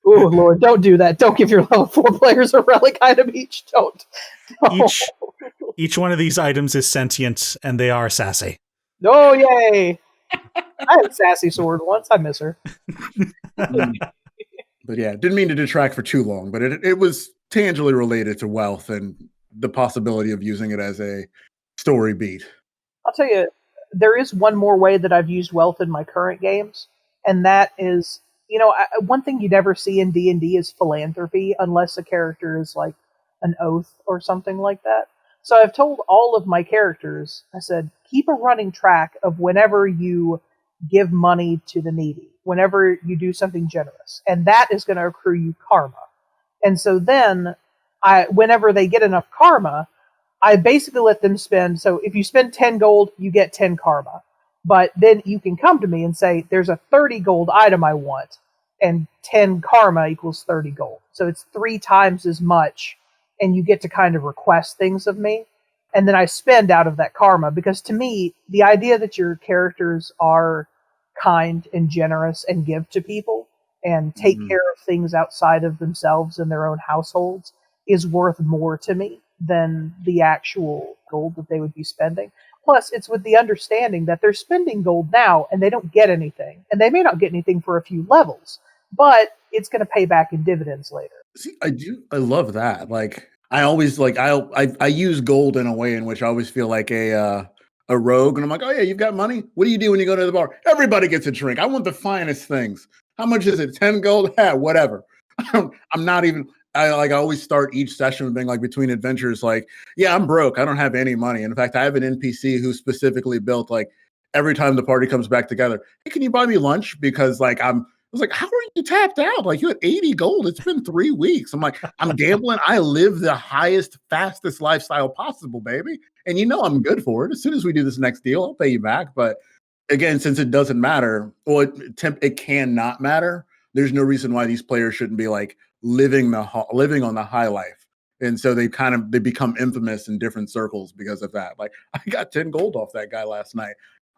Oh Lord, don't do that. Don't give your level 4 players a relic item each. Don't. No. Each one of these items is sentient, and they are sassy. Oh, yay. I had a sassy sword once. I miss her. But yeah, didn't mean to detract for too long, but it was tangibly related to wealth and the possibility of using it as a story beat. I'll tell you, there is one more way that I've used wealth in my current games, and that is, one thing you never see in D&D is philanthropy, unless a character is like an oath or something like that. So I've told all of my characters, I said, keep a running track of whenever you give money to the needy, whenever you do something generous, and that is going to accrue you karma. And so then, whenever they get enough karma, I basically let them spend. So if you spend 10 gold, you get 10 karma. But then you can come to me and say, there's a 30 gold item I want, and 10 karma equals 30 gold. So it's 3 times as much, and you get to kind of request things of me. And then I spend out of that karma, because to me, the idea that your characters are kind and generous and give to people and take care of things outside of themselves and their own households is worth more to me than the actual gold that they would be spending. Plus, it's with the understanding that they're spending gold now and they don't get anything. And they may not get anything for a few levels, but it's going to pay back in dividends later. See, I love that. Like, I always I use gold in a way in which I always feel like a rogue, and I'm like, oh yeah, you've got money. What do you do when you go to the bar? Everybody gets a drink. I want the finest things. How much is it? 10 gold? Yeah, whatever. I'm not even. I always start each session with being like, between adventures, like, yeah, I'm broke. I don't have any money. In fact, I have an NPC who specifically built, like, every time the party comes back together, hey, can you buy me lunch? Because like I was like, how are you tapped out? Like, you had 80 gold. It's been 3 weeks. I'm like, I'm gambling. I live the highest, fastest lifestyle possible, baby. And I'm good for it. As soon as we do this next deal, I'll pay you back. But again, since it doesn't matter, or it cannot matter, there's no reason why these players shouldn't be like living on the high life. And so they become infamous in different circles because of that. Like, I got 10 gold off that guy last night.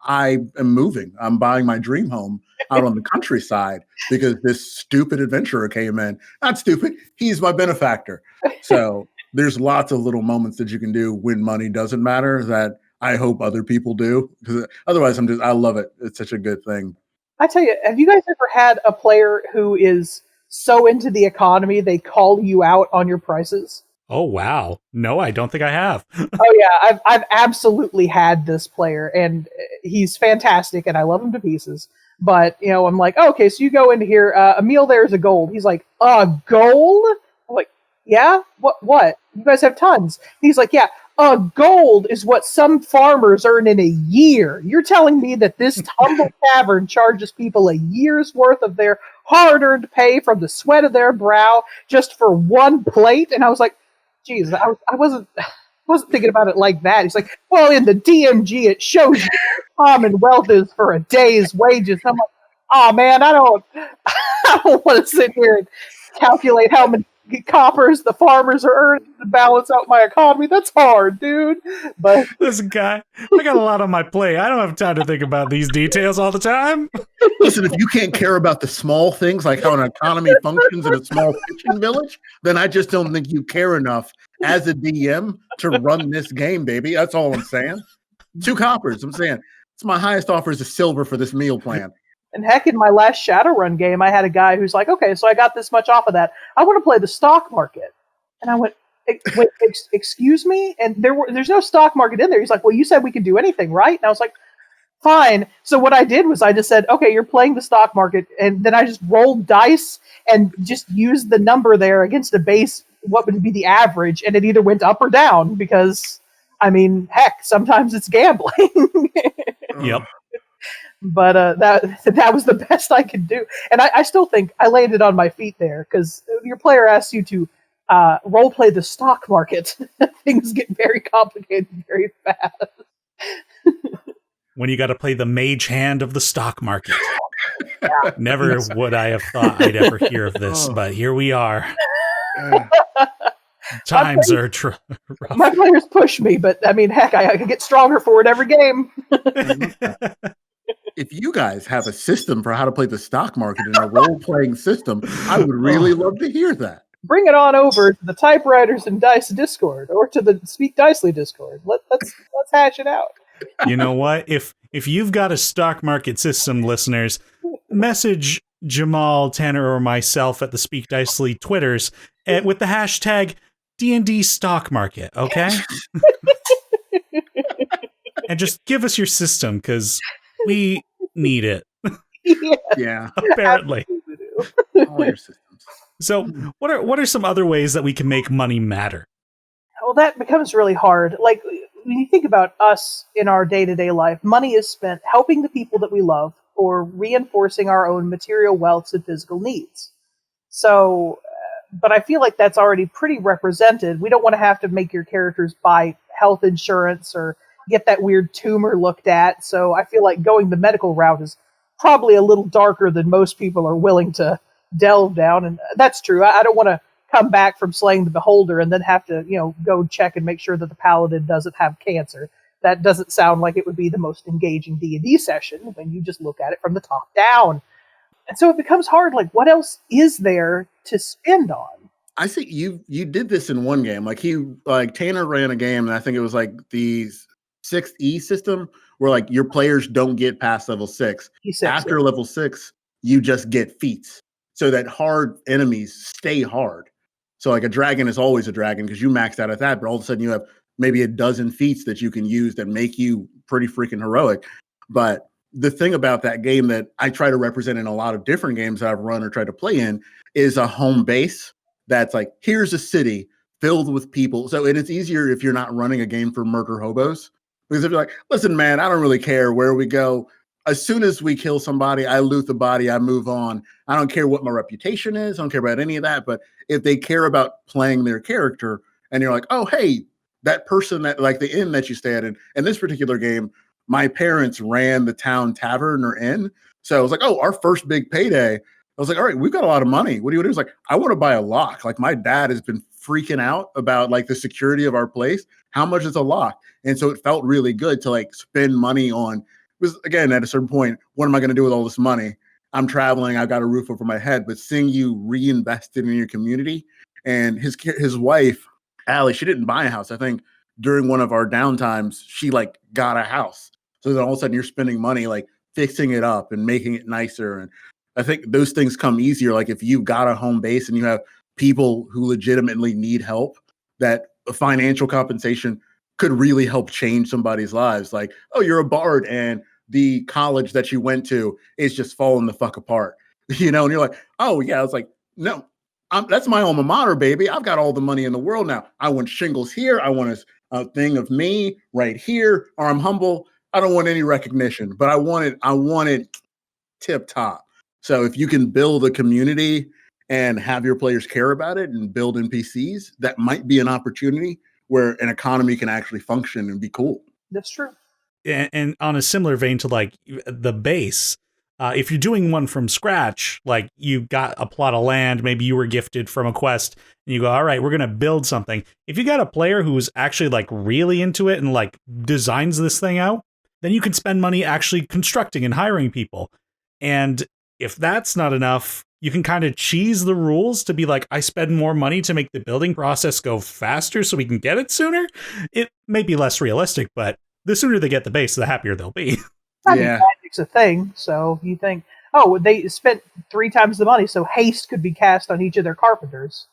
I am moving. I'm buying my dream home out on the countryside because this stupid adventurer came in. Not stupid. He's my benefactor. So there's lots of little moments that you can do when money doesn't matter that I hope other people do. Because otherwise, I love it. It's such a good thing. I tell you, have you guys ever had a player who is so into the economy they call you out on your prices? Oh, wow. No, I don't think I have. Oh, yeah. I've absolutely had this player, and he's fantastic, and I love him to pieces. But, I'm like, oh, okay, so you go into here, a meal there is a gold. He's like, a gold? I'm like, yeah? What? You guys have tons. He's like, yeah, a gold is what some farmers earn in a year. You're telling me that this humble tavern charges people a year's worth of their hard-earned pay from the sweat of their brow just for one plate? And I was like, geez, I wasn't thinking about it like that. He's like, well, in the DMG, it shows you what Commonwealth is for a day's wages. I'm like, oh man, I don't want to sit here and calculate how many coppers the farmers are earning to balance out my economy. That's hard, dude. But listen, guy, I got a lot on my plate. I don't have time to think about these details all the time. Listen, if you can't care about the small things, like how an economy functions in a small fishing village, then I just don't think you care enough as a DM to run this game, baby. That's all I'm saying. 2 coppers. I'm saying it's my highest offer is a silver for this meal plan. And heck, in my last Shadowrun game, I had a guy who's like, okay, so I got this much off of that. I want to play the stock market. And I went, wait, excuse me? And there's no stock market in there. He's like, well, you said we could do anything, right? And I was like, fine. So what I did was I just said, okay, you're playing the stock market. And then I just rolled dice and just used the number there against a base, what would be the average. And it either went up or down because, I mean, heck, sometimes it's gambling. Yep. But that was the best I could do. And I still think I landed on my feet there because your player asks you to role play the stock market. Things get very complicated very fast. When you got to play the mage hand of the stock market. Yeah. Never would I have thought I'd ever hear of this, but here we are. Times are rough. My players push me, but I mean, heck, I get stronger for it every game. if you guys have a system for how to play the stock market in a role-playing system, I would really love to hear that. Bring it on over to the Typewriters and Dice Discord or to the Speak Dicely Discord. Let's hash it out. You know what? If you've got a stock market system, listeners, message Jamal, Tanner, or myself at the Speak Dicely Twitters with the hashtag D&D stock market, okay? And just give us your system, because we need it. Yeah. Apparently. All your systems. So what are some other ways that we can make money matter? Well, that becomes really hard. Like, when you think about us in our day-to-day life, money is spent helping the people that we love or reinforcing our own material wealths and physical needs. So, but I feel like that's already pretty represented. We don't want to have to make your characters buy health insurance or get that weird tumor looked at. So I feel like going the medical route is probably a little darker than most people are willing to delve down. And that's true. I don't want to come back from slaying the beholder and then have to, go check and make sure that the paladin doesn't have cancer. That doesn't sound like it would be the most engaging D&D session when you just look at it from the top down. And so it becomes hard. Like, what else is there to spend on? I see you did this in one game. Tanner ran a game, and I think it was like the 6th E system where like your players don't get past level 6. After level 6, you just get feats. So that hard enemies stay hard. So like a dragon is always a dragon because you maxed out at that, but all of a sudden you have maybe a dozen feats that you can use that make you pretty freaking heroic. But the thing about that game that I try to represent in a lot of different games that I've run or tried to play in is a home base that's like, here's a city filled with people. So, and it's easier if you're not running a game for murder hobos. Because if you're like, listen, man, I don't really care where we go. As soon as we kill somebody, I loot the body, I move on. I don't care what my reputation is. I don't care about any of that. But if they care about playing their character and you're like, oh, hey, that person that like the inn that you stay at in this particular game, my parents ran the town tavern or inn. So I was like, oh, our first big payday. I was like, all right, we've got a lot of money. What do you want to do? It's like, I want to buy a lock. Like my dad has been freaking out about like the security of our place. How much is a lock? And so it felt really good to like spend money on, because again, at a certain point, what am I going to do with all this money? I'm traveling. I've got a roof over my head, but seeing you reinvested in your community. And his wife, Allie, she didn't buy a house. I think during one of our downtimes, she like got a house. So then all of a sudden you're spending money like fixing it up and making it nicer. And I think those things come easier. Like if you've got a home base and you have people who legitimately need help, that financial compensation could really help change somebody's lives. Like, oh, you're a bard and the college that you went to is just falling the fuck apart, and you're like, oh yeah. I was like, no, that's my alma mater, baby. I've got all the money in the world now. I want shingles here. I want a thing of me right here, or I'm humble. I don't want any recognition, but I want it tip top. So if you can build a community and have your players care about it and build NPCs, that might be an opportunity where an economy can actually function and be cool. That's true. And on a similar vein to like the base, if you're doing one from scratch, like you got a plot of land, maybe you were gifted from a quest and you go, all right, we're going to build something. If you got a player who's actually like really into it and like designs this thing out, then you can spend money actually constructing and hiring people. And if that's not enough, you can kind of cheese the rules to be like, I spend more money to make the building process go faster so we can get it sooner. It may be less realistic, but the sooner they get the base, the happier they'll be. I mean, magic's a thing. So you think, oh, they spent 3 times the money, so haste could be cast on each of their carpenters.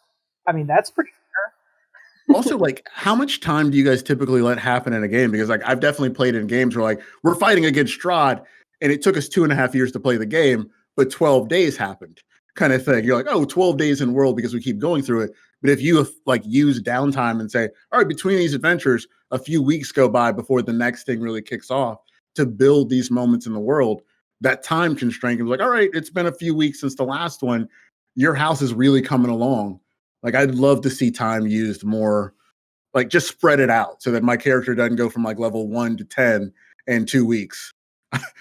I mean, that's pretty fair. Also, like, how much time do you guys typically let happen in a game? Because like I've definitely played in games where like we're fighting against Strahd and it took us 2.5 years to play the game, but 12 days happened. Kind of thing. You're like, oh, 12 days in world because we keep going through it. But if you like use downtime and say, all right, between these adventures, a few weeks go by before the next thing really kicks off to build these moments in the world, that time constraint is like, all right, it's been a few weeks since the last one. Your house is really coming along. Like, I'd love to see time used more, like just spread it out so that my character doesn't go from like level 1 to 10 in 2 weeks.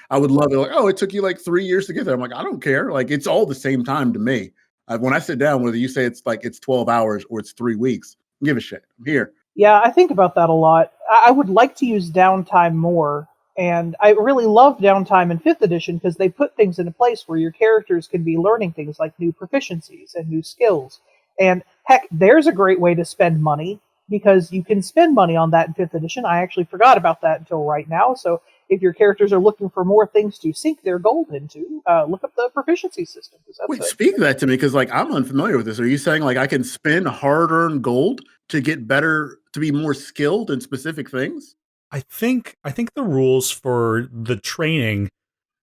I would love it. Like, oh, it took you like 3 years to get there. I'm like, I don't care. Like, it's all the same time to me. When I sit down, whether you say it's like it's 12 hours or it's 3 weeks, give a shit. I'm here. Yeah, I think about that a lot. I would like to use downtime more And I really love downtime in 5th edition because they put things into place where your characters can be learning things like new proficiencies and new skills. And heck, there's a great way to spend money because you can spend money on that in 5th edition. I actually forgot about that until right now. So if your characters are looking for more things to sink their gold into, look up the proficiency system. Wait, speak that to me because like I'm unfamiliar with this. Are you saying like I can spend hard-earned gold to get better, to be more skilled in specific things? I think the rules for the training,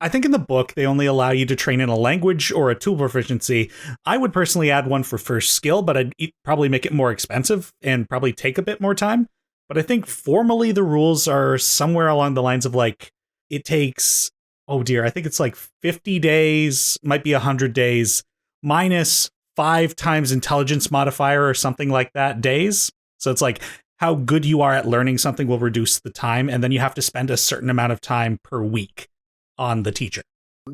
I think in the book they only allow you to train in a language or a tool proficiency. I would personally add one for first skill, but I'd probably make it more expensive and probably take a bit more time. But I think formally the rules are somewhere along the lines of like, it takes, oh dear, I think it's like 50 days, might be 100 days, minus 5 times intelligence modifier or something like that days. So it's like how good you are at learning something will reduce the time. And then you have to spend a certain amount of time per week on the teacher.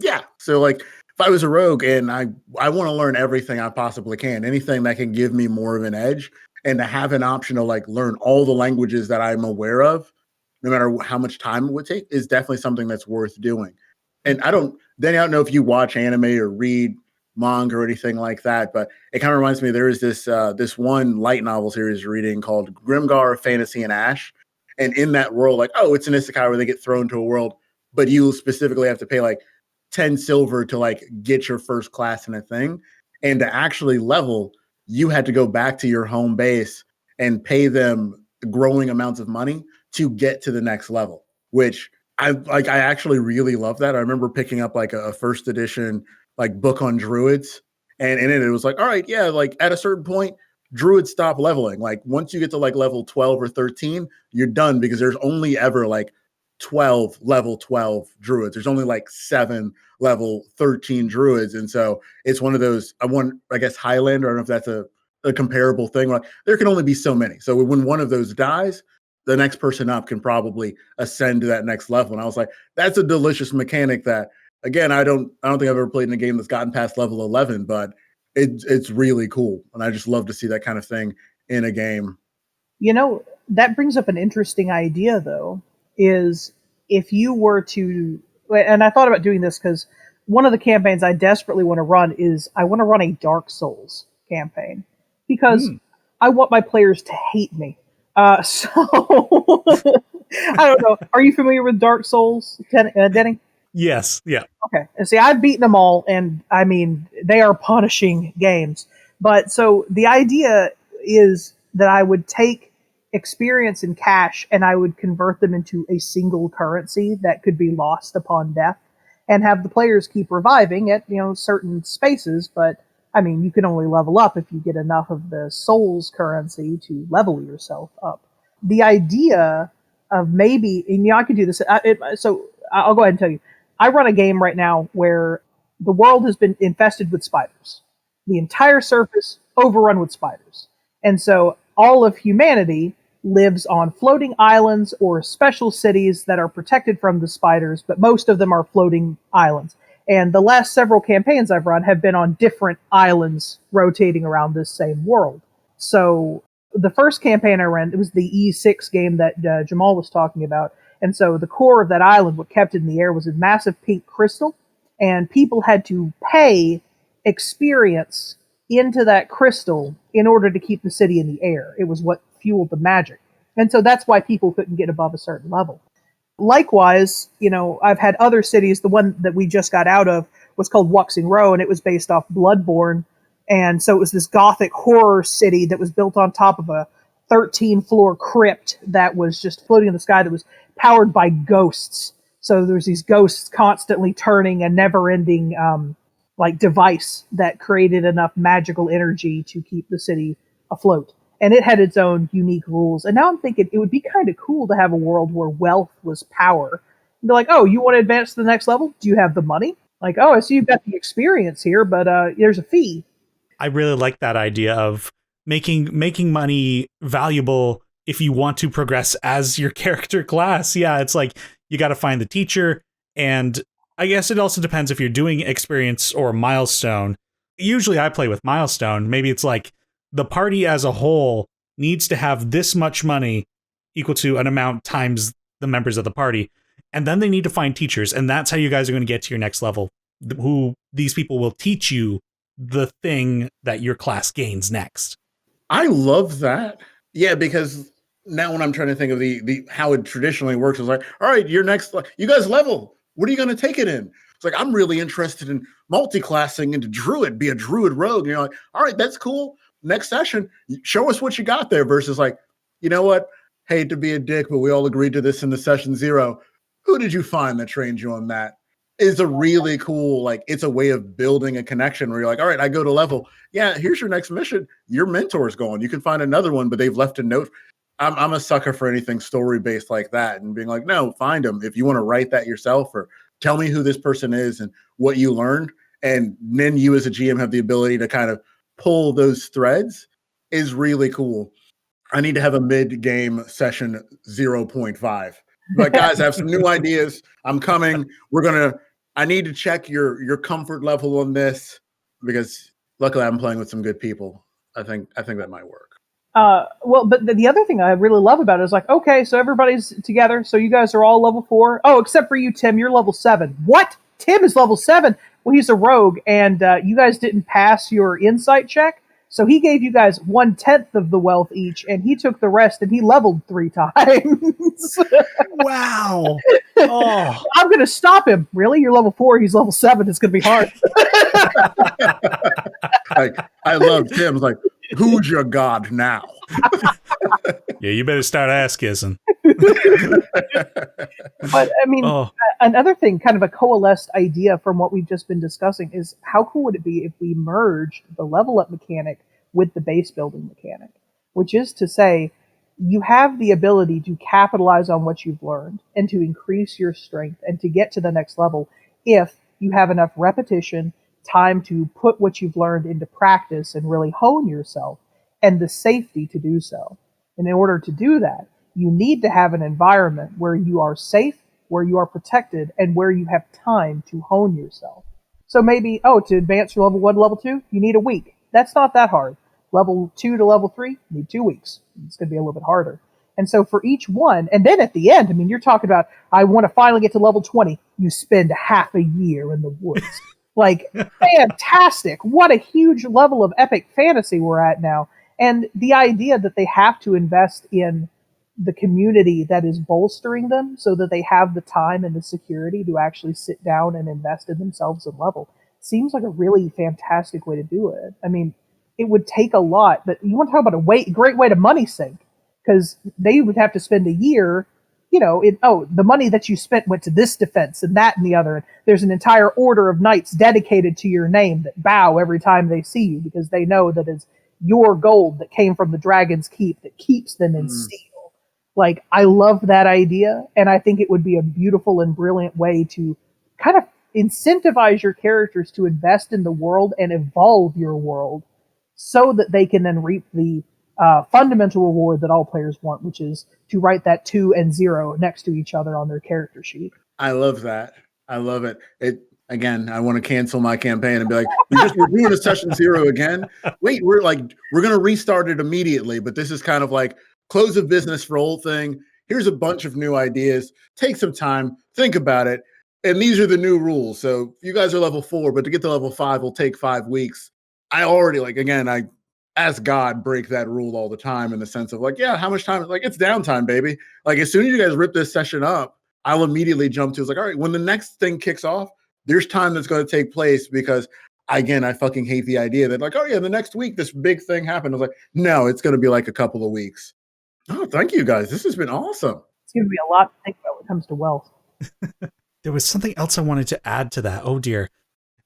Yeah. So like if I was a rogue and I want to learn everything I possibly can, anything that can give me more of an edge, and to have an option to like learn all the languages that I'm aware of, no matter how much time it would take, is definitely something that's worth doing. And Danny, I don't know if you watch anime or read manga or anything like that, but it kind of reminds me, there is this one light novel series reading called Grimgar, Fantasy and Ash. And in that world, like, oh, it's an isekai where they get thrown to a world, but you specifically have to pay like 10 silver to like get your first class in a thing. And to actually level, you had to go back to your home base and pay them growing amounts of money to get to the next level, which I actually really love that. I remember picking up like a first edition like book on druids, and in it was like, all right, yeah, like at a certain point, druids stop leveling. Like once you get to like level 12 or 13, you're done because there's only ever like 12 level 12 druids. There's only like 7 level 13 druids. And so it's one of those, I guess Highlander, I don't know if that's a comparable thing. Like there can only be so many. So when one of those dies, the next person up can probably ascend to that next level. And I was like, that's a delicious mechanic that, again, I don't think I've ever played in a game that's gotten past level 11, but it's really cool. And I just love to see that kind of thing in a game. You know, that brings up an interesting idea, though, is if you were to, and I thought about doing this because one of the campaigns I desperately want to run is I want to run a Dark Souls campaign because I want my players to hate me. So I don't know. Are you familiar with Dark Souls, Denny? Yes. Yeah. Okay. And see, I've beaten them all, and I mean, they are punishing games. But so the idea is that I would take experience in cash and I would convert them into a single currency that could be lost upon death, and have the players keep reviving at, certain spaces. But I mean, you can only level up if you get enough of the soul's currency to level yourself up. The idea of maybe, and I could do this. So I'll go ahead and tell you. I run a game right now where the world has been infested with spiders. The entire surface overrun with spiders. And so all of humanity lives on floating islands or special cities that are protected from the spiders, but most of them are floating islands. And the last several campaigns I've run have been on different islands rotating around this same world. So the first campaign I ran, it was the E6 game that Jamal was talking about. And so the core of that island, what kept it in the air, was a massive pink crystal. And people had to pay experience into that crystal in order to keep the city in the air. It was what fueled the magic. And so that's why people couldn't get above a certain level. Likewise, I've had other cities. The one that we just got out of was called Wuxing Row, and it was based off Bloodborne. And so it was this gothic horror city that was built on top of a 13-floor crypt that was just floating in the sky, that was powered by ghosts. So there's these ghosts constantly turning, a never-ending device that created enough magical energy to keep the city afloat. And it had its own unique rules. And now I'm thinking it would be kind of cool to have a world where wealth was power. And they're like, oh, you want to advance to the next level? Do you have the money? Like, oh, I see you've got the experience here, but there's a fee. I really like that idea of making money valuable if you want to progress as your character class. Yeah, it's like you got to find the teacher. And I guess it also depends if you're doing experience or milestone. Usually I play with milestone. Maybe it's like the party as a whole needs to have this much money equal to an amount times the members of the party. And then they need to find teachers. And that's how you guys are going to get to your next level, who these people will teach you the thing that your class gains next. I love that. Yeah, because now when I'm trying to think of the how it traditionally works, it's like, all right, your next, you guys level. What are you going to take it in? It's like, I'm really interested in multi-classing into Druid, be a Druid rogue. And you're like, all right, that's cool. Next session, show us what you got there versus like, you know what? Hate to be a dick, but we all agreed to this in the session 0. Who did you find that trained you on that? Is a really cool, like, it's a way of building a connection where you're like, all right, I go to level. Yeah, here's your next mission. Your mentor's gone. You can find another one, but they've left a note. I'm a sucker for anything story-based like that and being like, no, find them. If you want to write that yourself or tell me who this person is and what you learned, and then you as a GM have the ability to kind of pull those threads is really cool. I need to have a mid-game session 0.5. But guys, I have some new ideas. I'm coming. I need to check your comfort level on this because luckily I'm playing with some good people. I think that might work. Well, but the other thing I really love about it is like, okay, so everybody's together. So you guys are all level 4. Oh, except for you, Tim. You're level 7. What? Tim is level 7. Well, he's a rogue, and you guys didn't pass your insight check. So he gave you guys 1/10 of the wealth each, and he took the rest, and he leveled 3 times. Wow. Oh. I'm going to stop him. Really? You're level 4. He's level 7. It's going to be hard. I love Tim's like, who's your god now? Yeah, you better start ass kissing. But I mean, another thing, kind of a coalesced idea from what we've just been discussing is how cool would it be if we merged the level up mechanic with the base building mechanic, which is to say you have the ability to capitalize on what you've learned and to increase your strength and to get to the next level if you have enough repetition, time to put what you've learned into practice and really hone yourself, and the safety to do so. And in order to do that, you need to have an environment where you are safe, where you are protected, and where you have time to hone yourself. So maybe, to advance from level 1 to level 2, you need a week. That's not that hard. Level 2 to level 3, you need 2 weeks. It's going to be a little bit harder. And so for each one, and then at the end, I mean, you're talking about, I want to finally get to level 20. You spend half a year in the woods. Like, fantastic. What a huge level of epic fantasy we're at now. And the idea that they have to invest in the community that is bolstering them so that they have the time and the security to actually sit down and invest in themselves and level seems like a really fantastic way to do it. I mean, it would take a lot, but you want to talk about a great way to money sink, because they would have to spend a year, the money that you spent went to this defense and that and the other. And there's an entire order of knights dedicated to your name that bow every time they see you because they know that it's your gold that came from the Dragon's Keep that keeps them in steel. Like, I love that idea, and I think it would be a beautiful and brilliant way to kind of incentivize your characters to invest in the world and evolve your world so that they can then reap the fundamental reward that all players want, which is to write that 2 and 0 next to each other on their character sheet. I love that. I love it. Again, I want to cancel my campaign and be like, we're doing a session 0 again. Wait, we're going to restart it immediately, but this is kind of like close of business for old thing. Here's a bunch of new ideas. Take some time, think about it. And these are the new rules. So you guys are level 4, but to get to level 5 will take 5 weeks. I already, I as God break that rule all the time in the sense of like, yeah, how much time? Like, it's downtime, baby. Like, as soon as you guys rip this session up, I'll immediately jump to, it's like, all right, when the next thing kicks off, there's time that's going to take place because, again, I fucking hate the idea that like, oh yeah, the next week, this big thing happened. I was like, no, it's going to be like a couple of weeks. Oh, thank you guys. This has been awesome. It's going to be a lot to think about when it comes to wealth. There was something else I wanted to add to that. Oh dear.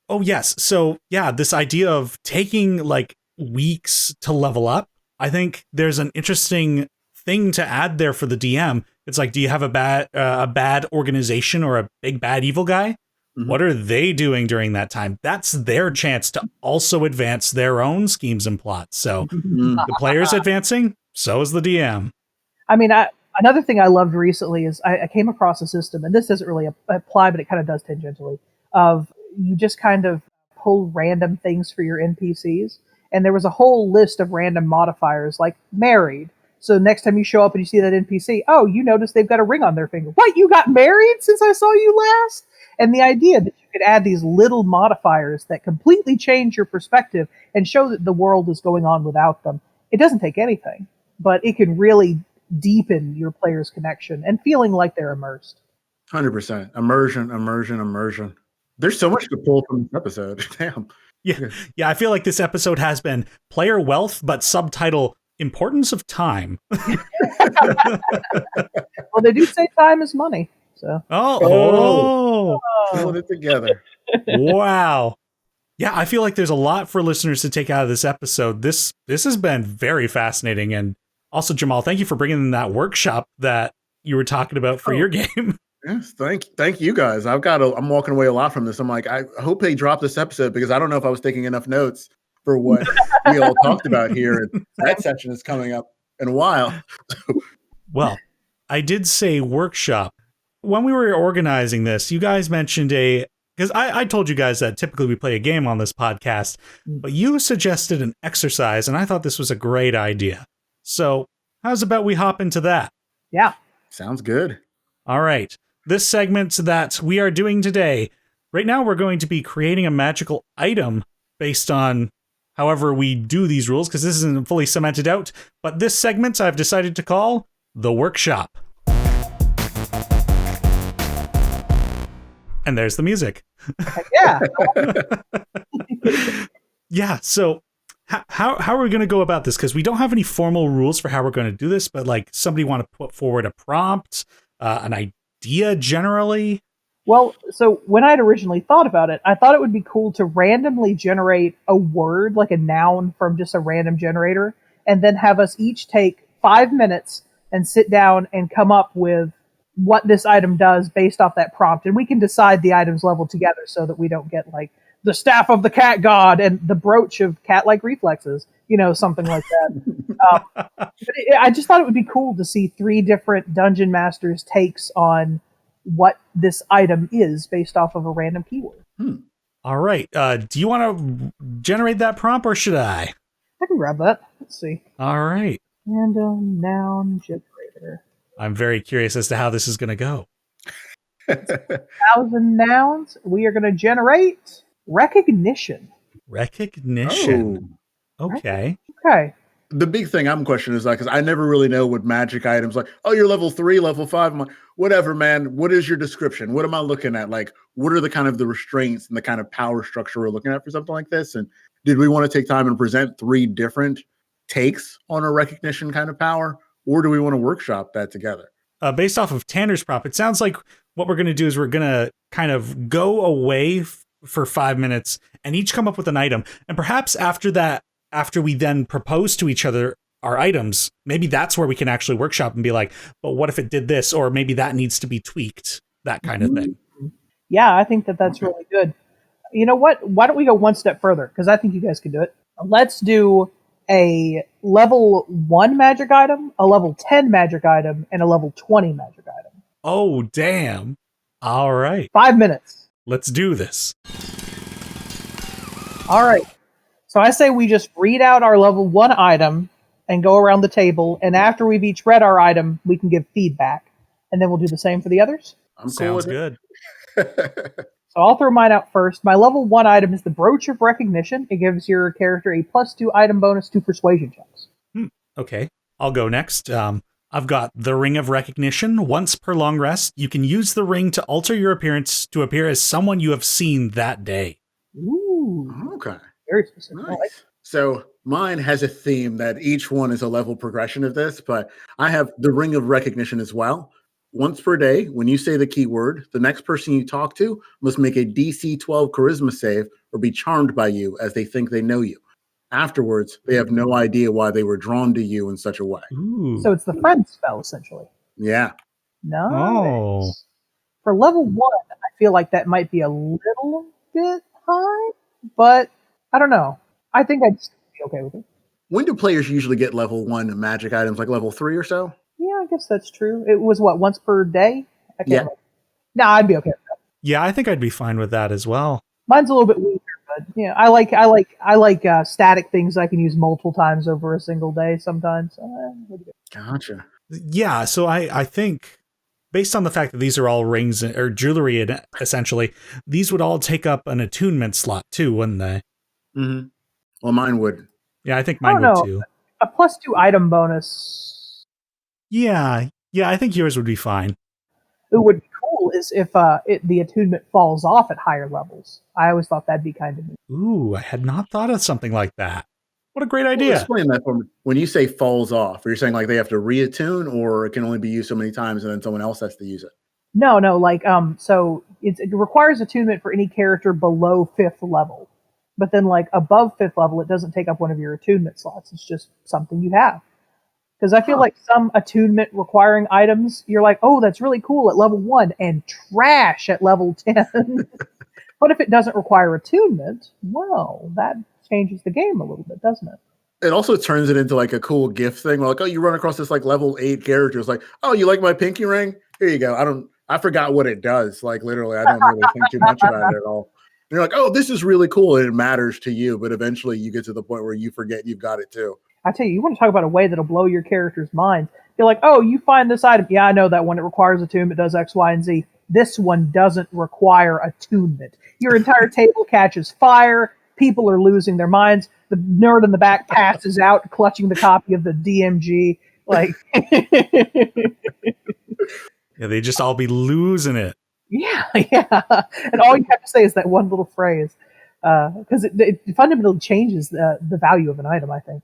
Oh yes. So yeah, this idea of taking like weeks to level up. I think there's an interesting thing to add there for the DM. It's like, do you have a bad organization or a big bad evil guy? Mm-hmm. What are they doing during that time? That's their chance to also advance their own schemes and plots. So the player's advancing, so is the DM. I mean, another thing I loved recently is I came across a system, and this doesn't really apply, but it kind of does tangentially, of you just kind of pull random things for your NPCs. And there was a whole list of random modifiers like married, So next time you show up and you see that NPC, oh, you notice they've got a ring on their finger. What, you got married since I saw you last? And the idea that you could add these little modifiers that completely change your perspective and show that the world is going on without them. It doesn't take anything, but it can really deepen your player's connection and feeling like they're immersed. 100%. Immersion. There's so much to pull from this episode. Damn. Yeah. I feel like this episode has been player wealth, but subtitle importance of time. Well, they do say time is money. So. Pulling it together. Wow. Yeah, I feel like there's a lot for listeners to take out of this episode. This has been very fascinating. And also, Jamal, thank you for bringing in that workshop that you were talking about for your game. Yes, thank you guys. I'm walking away a lot from this. I'm like, I hope they drop this episode because I don't know if I was taking enough notes for what we all talked about here. And that section is coming up in a while. Well, I did say workshop. When we were organizing this, you guys mentioned because I told you guys that typically we play a game on this podcast, but you suggested an exercise, and I thought this was a great idea. So how's about we hop into that? Yeah. Sounds good. All right. This segment that we are doing today, right now we're going to be creating a magical item based on however we do these rules, because this isn't fully cemented out. But this segment I've decided to call the workshop. And there's the music. Yeah. Yeah. So how are we going to go about this? Because we don't have any formal rules for how we're going to do this, but like somebody want to put forward a prompt, an idea generally? Well, so when I'd originally thought about it, I thought it would be cool to randomly generate a word, like a noun from just a random generator, and then have us each take 5 minutes and sit down and come up with what this item does based off that prompt. And we can decide the item's level together so that we don't get like the staff of the cat god and the brooch of cat-like reflexes, something like that. But I just thought it would be cool to see 3 different dungeon masters' takes on what this item is based off of a random keyword. All right. Do you want to generate that prompt or should I? I can grab that. Let's see. All right. Random noun generator. I'm very curious as to how this is going to go. 1,000 nouns. We are going to generate recognition. Recognition. Oh. Okay. Okay. The big thing I'm questioning is like, because I never really know what magic items like, oh, you're level 3, level 5. I'm like, whatever, man. What is your description? What am I looking at? Like, what are the kind of the restraints and the kind of power structure we're looking at for something like this? And did we want to take time and present 3 different takes on a recognition kind of power? Or do we want to workshop that together? Based off of Tanner's prompt, it sounds like what we're going to do is we're going to kind of go away for 5 minutes and each come up with an item. And perhaps after that, after we then propose to each other our items, maybe that's where we can actually workshop and be like, but what if it did this? Or maybe that needs to be tweaked, that kind of thing. Yeah, I think that's really good. You know what? Why don't we go one step further? Because I think you guys can do it. Let's do a level 1 magic item, a level 10 magic item, and a level 20 magic item. Oh, damn. All right. 5 minutes. Let's do this. All right. So I say we just read out our level 1 item and go around the table. And after we've each read our item, we can give feedback. And then we'll do the same for the others. Sounds good. So I'll throw mine out first. My level 1 item is the Brooch of Recognition. It gives your character a +2 item bonus to persuasion checks. Okay. I'll go next. I've got the Ring of Recognition. Once per long rest, you can use the ring to alter your appearance to appear as someone you have seen that day. Ooh. Okay. Very specific. Nice. I like So mine has a theme that each one is a level progression of this, but I have the Ring of Recognition as well. Once per day, when you say the keyword, the next person you talk to must make a DC 12 charisma save or be charmed by you as they think they know you. Afterwards, they have no idea why they were drawn to you in such a way. Ooh. So it's the friend spell, essentially. Yeah. Nice. Oh. For level 1, I feel like that might be a little bit high, but I don't know. I think I'd still be okay with it. When do players usually get level 1 magic items, like level 3 or so? Yeah, I guess that's true. It was what, once per day? I can't remember. No, I'd be okay with that. Yeah, I think I'd be fine with that as well. Mine's a little bit weaker, but Yeah, I like static things I can use multiple times over a single day sometimes. Gotcha. Yeah, so I think based on the fact that these are all rings or jewelry, essentially, these would all take up an attunement slot too, wouldn't they? Mm-hmm. Well, mine would. Yeah, I think I mine don't would know. too. A +2 item bonus. Yeah, I think yours would be fine. It would be cool is if the attunement falls off at higher levels. I always thought that'd be kind of neat. Ooh, I had not thought of something like that. What a great idea. Well, explain that for me. When you say falls off, are you saying like they have to reattune, or it can only be used so many times and then someone else has to use it? No, like so it requires attunement for any character below 5th level. But then like above 5th level, it doesn't take up one of your attunement slots. It's just something you have. Because I feel like some attunement requiring items, you're like, oh, that's really cool at level 1 and trash at level 10. But if it doesn't require attunement, well, that changes the game a little bit, doesn't it? It also turns it into like a cool gift thing. Like, oh, you run across this like level 8 character. It's like, oh, you like my pinky ring? Here you go. I forgot what it does. Like literally, I don't really think too much about it at all. And you're like, oh, this is really cool. And it matters to you. But eventually you get to the point where you forget you've got it too. I tell you, you want to talk about a way that'll blow your character's mind. You're like, oh, you find this item. Yeah, I know that one. It requires attunement. It does X, Y, and Z. This one doesn't require attunement. Your entire table catches fire. People are losing their minds. The nerd in the back passes out, clutching the copy of the DMG. Like, yeah, they just all be losing it. Yeah. And all you have to say is that one little phrase, because it fundamentally changes the value of an item, I think.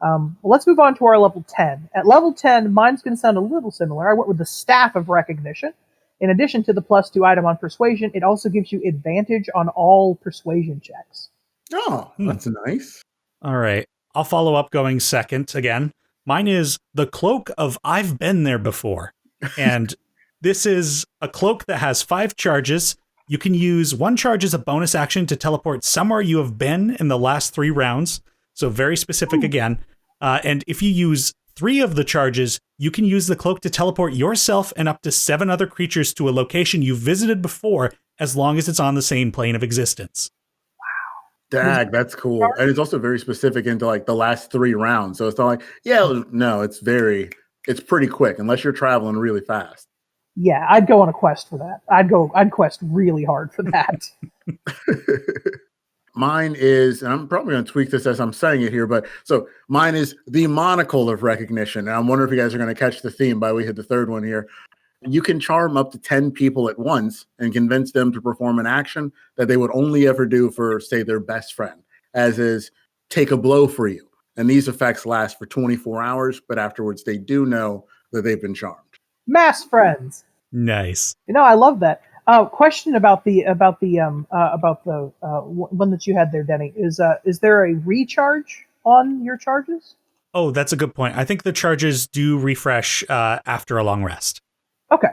Well, let's move on to our level 10. At level 10, mine's going to sound a little similar. I went with the Staff of Recognition. In addition to the +2 item on Persuasion, it also gives you advantage on all persuasion checks. Oh, that's nice. All right. I'll follow up going second again. Mine is the Cloak of I've Been There Before. And this is a cloak that has 5 charges. You can use 1 charge as a bonus action to teleport somewhere you have been in the last 3 rounds. So very specific again. And if you use 3 of the charges, you can use the cloak to teleport yourself and up to 7 other creatures to a location you've visited before, as long as it's on the same plane of existence. Dag, that's cool. And it's also very specific into like the last 3 rounds. So it's not like, it's pretty quick unless you're traveling really fast. Yeah, I'd go on a quest for that. I'd quest really hard for that. Mine is, and I'm probably going to tweak this as I'm saying it here, but so mine is the Monocle of Recognition. And I'm wondering if you guys are going to catch the theme by we hit the 3rd one here. You can charm up to 10 people at once and convince them to perform an action that they would only ever do for, say, their best friend, as is take a blow for you. And these effects last for 24 hours, but afterwards they do know that they've been charmed. Mass friends. Nice. I love that. Question about the one that you had there, Denny. Is there a recharge on your charges? Oh, that's a good point. I think the charges do refresh after a long rest. Okay.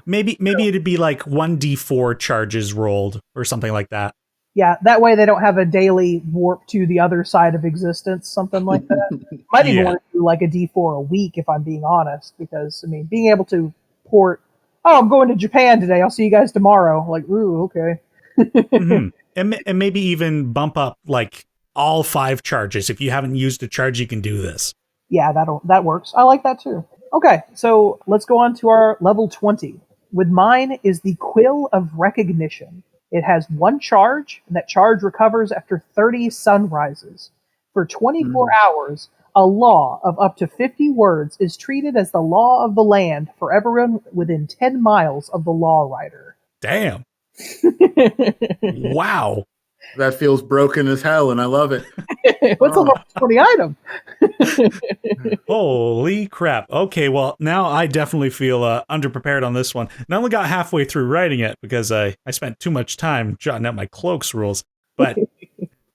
Maybe it'd be like 1d4 charges rolled or something like that. Yeah, that way they don't have a daily warp to the other side of existence, something like that. Might even want to do like a d4 a week, if I'm being honest, because I mean, being able to port, oh, I'm going to Japan today, I'll see you guys tomorrow. Like, ooh, okay. Mm-hmm. And maybe even bump up like all 5 charges. If you haven't used a charge, you can do this. Yeah, that works. I like that too. Okay, so let's go on to our level 20. With mine is the Quill of Recognition. It has 1 charge, and that charge recovers after 30 sunrises. For 24 hours, a law of up to 50 words is treated as the law of the land for everyone within 10 miles of the law writer. Damn. Wow. That feels broken as hell, and I love it. What's a level 20 item? Holy crap. Okay, well, now I definitely feel underprepared on this one. And I only got halfway through writing it because I spent too much time jotting out my cloaks rules. But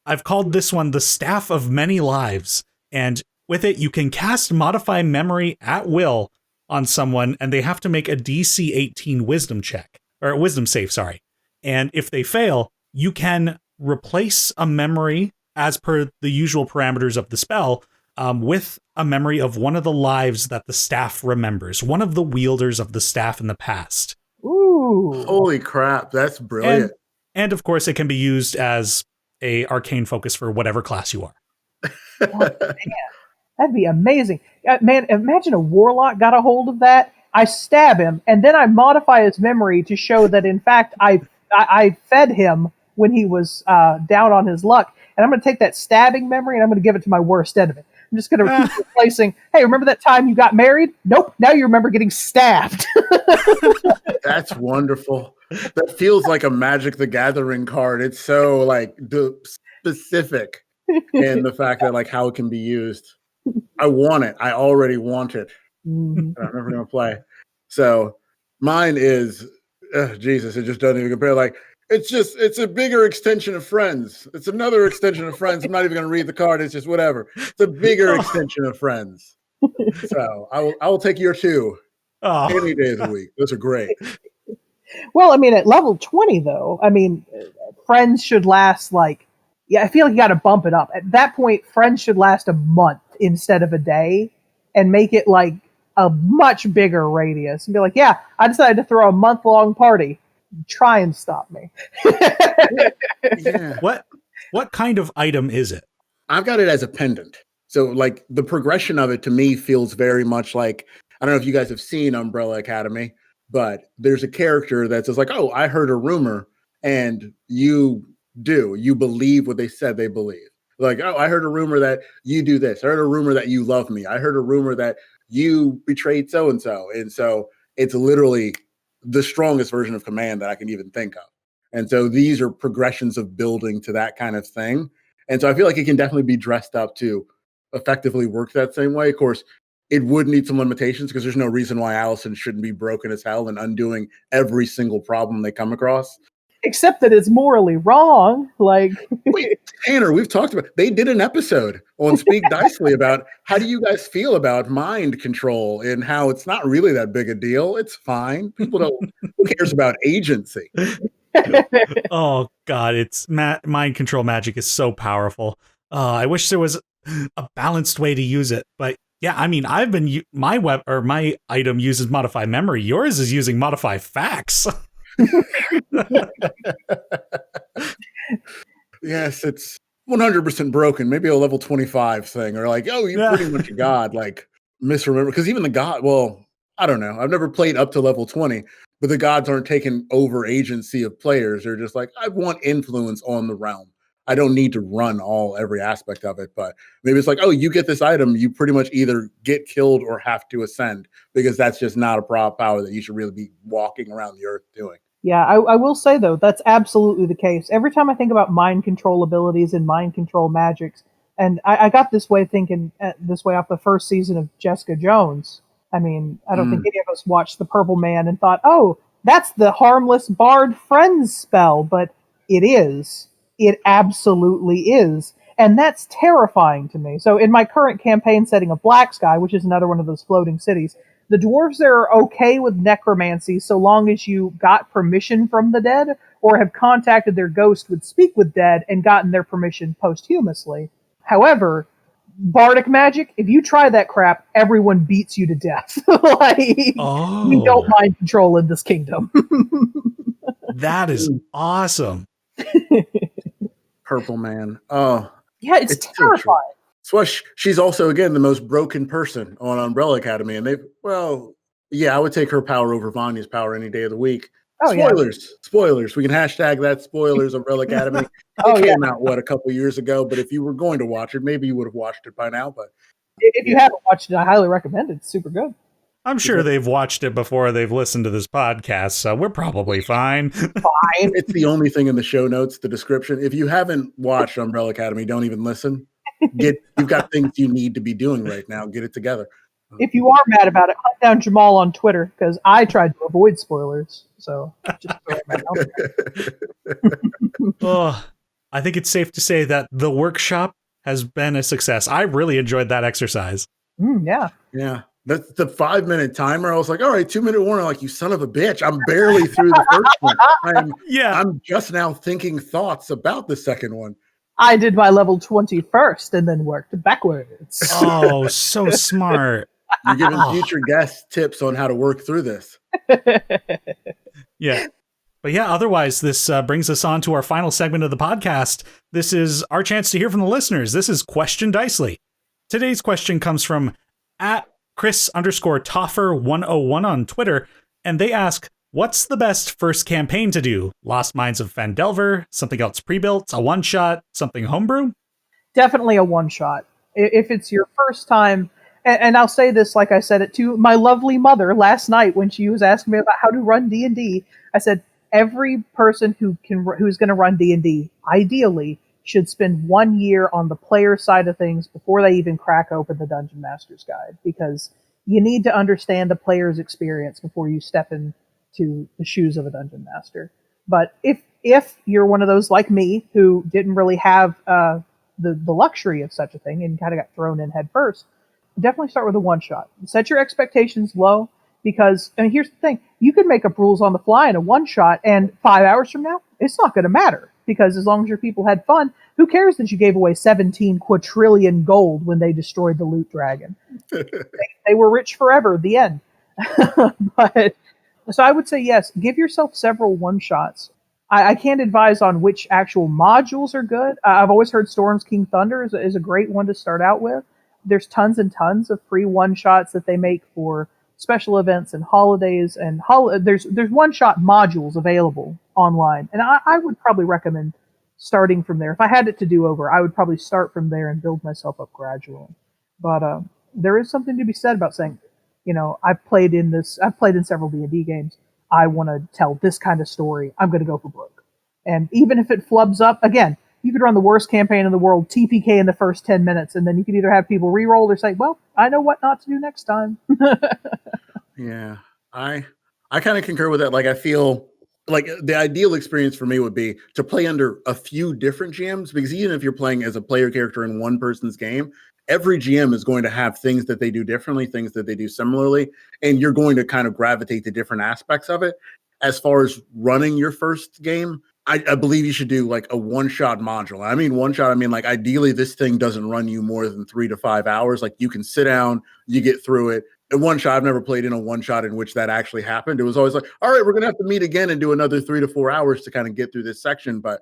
I've called this one the Staff of Many Lives. And with it, you can cast Modify Memory at will on someone, and they have to make a DC 18 wisdom check. Or wisdom save, sorry. And if they fail, you can replace a memory as per the usual parameters of the spell with a memory of one of the lives that the staff remembers, one of the wielders of the staff in the past. Ooh. Holy crap, that's brilliant. And of course, it can be used as a arcane focus for whatever class you are. Oh, man, that'd be amazing. Man, imagine a warlock got a hold of that. I stab him, and then I modify his memory to show that, in fact, I fed him when he was down on his luck. And I'm going to take that stabbing memory, and I'm going to give it to my worst enemy. I'm just going to keep replacing, hey, remember that time you got married? Nope, now you remember getting stabbed. That's wonderful. That feels like a Magic the Gathering card. It's so, like, specific in the fact that, like, how it can be used. I want it. I already want it. I'm never going to play. So mine is, Jesus, it just doesn't even compare. Like, it's a bigger extension of Friends. It's another extension of Friends. I'm not even going to read the card. It's just whatever. It's a bigger extension of Friends. So I will take your 2 any day of the week. Those are great. Well, I mean, at level 20, though, I mean, Friends should last I feel like you got to bump it up. At that point, Friends should last a month instead of a day and make it like a much bigger radius and be like, yeah, I decided to throw a month-long party. Try and stop me. Yeah. What kind of item is it? I've got it as a pendant. So like the progression of it to me feels very much like, I don't know if you guys have seen Umbrella Academy, but there's a character that says like, oh, I heard a rumor, and you believe what they said they believe. Like, oh, I heard a rumor that you do this. I heard a rumor that you love me. I heard a rumor that you betrayed so-and-so. And so it's literally the strongest version of command that I can even think of. And so these are progressions of building to that kind of thing. And so I feel like it can definitely be dressed up to effectively work that same way. Of course, it would need some limitations because there's no reason why Allison shouldn't be broken as hell and undoing every single problem they come across. Except that it's morally wrong. Like, wait, Tanner, we've talked about, they did an episode on Speak Dicely about how do you guys feel about mind control and how it's not really that big a deal. It's fine. People don't, who cares about agency? Oh God, it's mind control magic is so powerful. I wish there was a balanced way to use it, but yeah, I mean, I've been my item uses modify memory. Yours is using modify facts. Yes, it's 100% broken. Maybe a level 25 thing, or like, oh, you're pretty much a god. Like, misremember, because even the god. Well, I don't know. I've never played up to level 20, but the gods aren't taking over agency of players. They're just like, I want influence on the realm. I don't need to run every aspect of it, but maybe it's like, oh, you get this item, you pretty much either get killed or have to ascend, because that's just not a power that you should really be walking around the earth doing. Yeah, I will say, though, that's absolutely the case. Every time I think about mind control abilities and mind control magics, and I got this way thinking this way off the first season of Jessica Jones. I mean, I don't think any of us watched The Purple Man and thought, oh, that's the harmless Bard Friends spell, but it is. It absolutely is. And that's terrifying to me. So in my current campaign setting of Black Sky, which is another one of those floating cities, the dwarves there are okay with necromancy so long as you got permission from the dead or have contacted their ghost with Speak with Dead and gotten their permission posthumously. However, bardic magic, if you try that crap, everyone beats you to death. We don't mind control in this kingdom. That is awesome. Purple Man. Oh. Yeah, it's terrifying. So she's also, again, the most broken person on Umbrella Academy. And I would take her power over Vanya's power any day of the week. Oh, Spoilers. We can hashtag that spoilers, Umbrella Academy. It came out, a couple years ago. But if you were going to watch it, maybe you would have watched it by now. But if you haven't watched it, I highly recommend it. It's super good. I'm sure they've watched it before they've listened to this podcast, so we're probably fine. It's the only thing in the show notes, the description. If you haven't watched Umbrella Academy, don't even listen. You've got things you need to be doing right now. Get it together. If you are mad about it, hunt down Jamal on Twitter, because I tried to avoid spoilers. So just throw it out. I think it's safe to say that the workshop has been a success. I really enjoyed that exercise. Yeah. That's the 5-minute timer. I was like, all right, 2-minute warning. Like, you son of a bitch. I'm barely through the first one. I'm just now thinking thoughts about the second one. I did my level 20 first and then worked backwards. Oh, so smart. You're giving future guests tips on how to work through this. Yeah. But yeah, otherwise, this brings us on to our final segment of the podcast. This is our chance to hear from the listeners. This is Question Dicely. Today's question comes from at Chris_Toffer101 on Twitter, and they ask, what's the best first campaign to do? Lost Mines of Phandelver, something else pre-built, a one-shot, something homebrew? Definitely a one-shot. If it's your first time, and I'll say this like I said it to my lovely mother last night when she was asking me about how to run D&D, I said, every person who's going to run D&D, ideally, should spend 1 year on the player side of things before they even crack open the Dungeon Master's Guide, because you need to understand the player's experience before you step into the shoes of a Dungeon Master. But if you're one of those like me who didn't really have the luxury of such a thing and kind of got thrown in head first, definitely start with a one-shot. Set your expectations low, because, I mean, here's the thing. You can make up rules on the fly in a one-shot, and 5 hours from now, it's not going to matter. Because as long as your people had fun, who cares that you gave away 17 quadrillion gold when they destroyed the loot dragon? they were rich forever, the end. But so I would say, yes, give yourself several one-shots. I can't advise on which actual modules are good. I've always heard Storm's King Thunder is a great one to start out with. There's tons and tons of free one-shots that they make for special events and holidays, and there's one-shot modules available online, and I would probably recommend starting from there. If I had it to do over, I would probably start from there and build myself up gradually. But there is something to be said about saying, I've played in several D&D games. I want to tell this kind of story. I'm going to go for broke. And even if it flubs up, again, you could run the worst campaign in the world, TPK in the first 10 minutes, and then you could either have people re-roll or say, well, I know what not to do next time. Yeah, I kind of concur with that. Like, I feel like the ideal experience for me would be to play under a few different GMs, because even if you're playing as a player character in one person's game, every GM is going to have things that they do differently, things that they do similarly, and you're going to kind of gravitate to different aspects of it. As far as running your first game, I believe you should do like a one-shot module. I mean, one-shot, I mean, like, ideally this thing doesn't run you more than 3 to 5 hours. Like, you can sit down, you get through it. And one-shot, I've never played in a one-shot in which that actually happened. It was always like, all right, we're going to have to meet again and do another 3 to 4 hours to kind of get through this section. But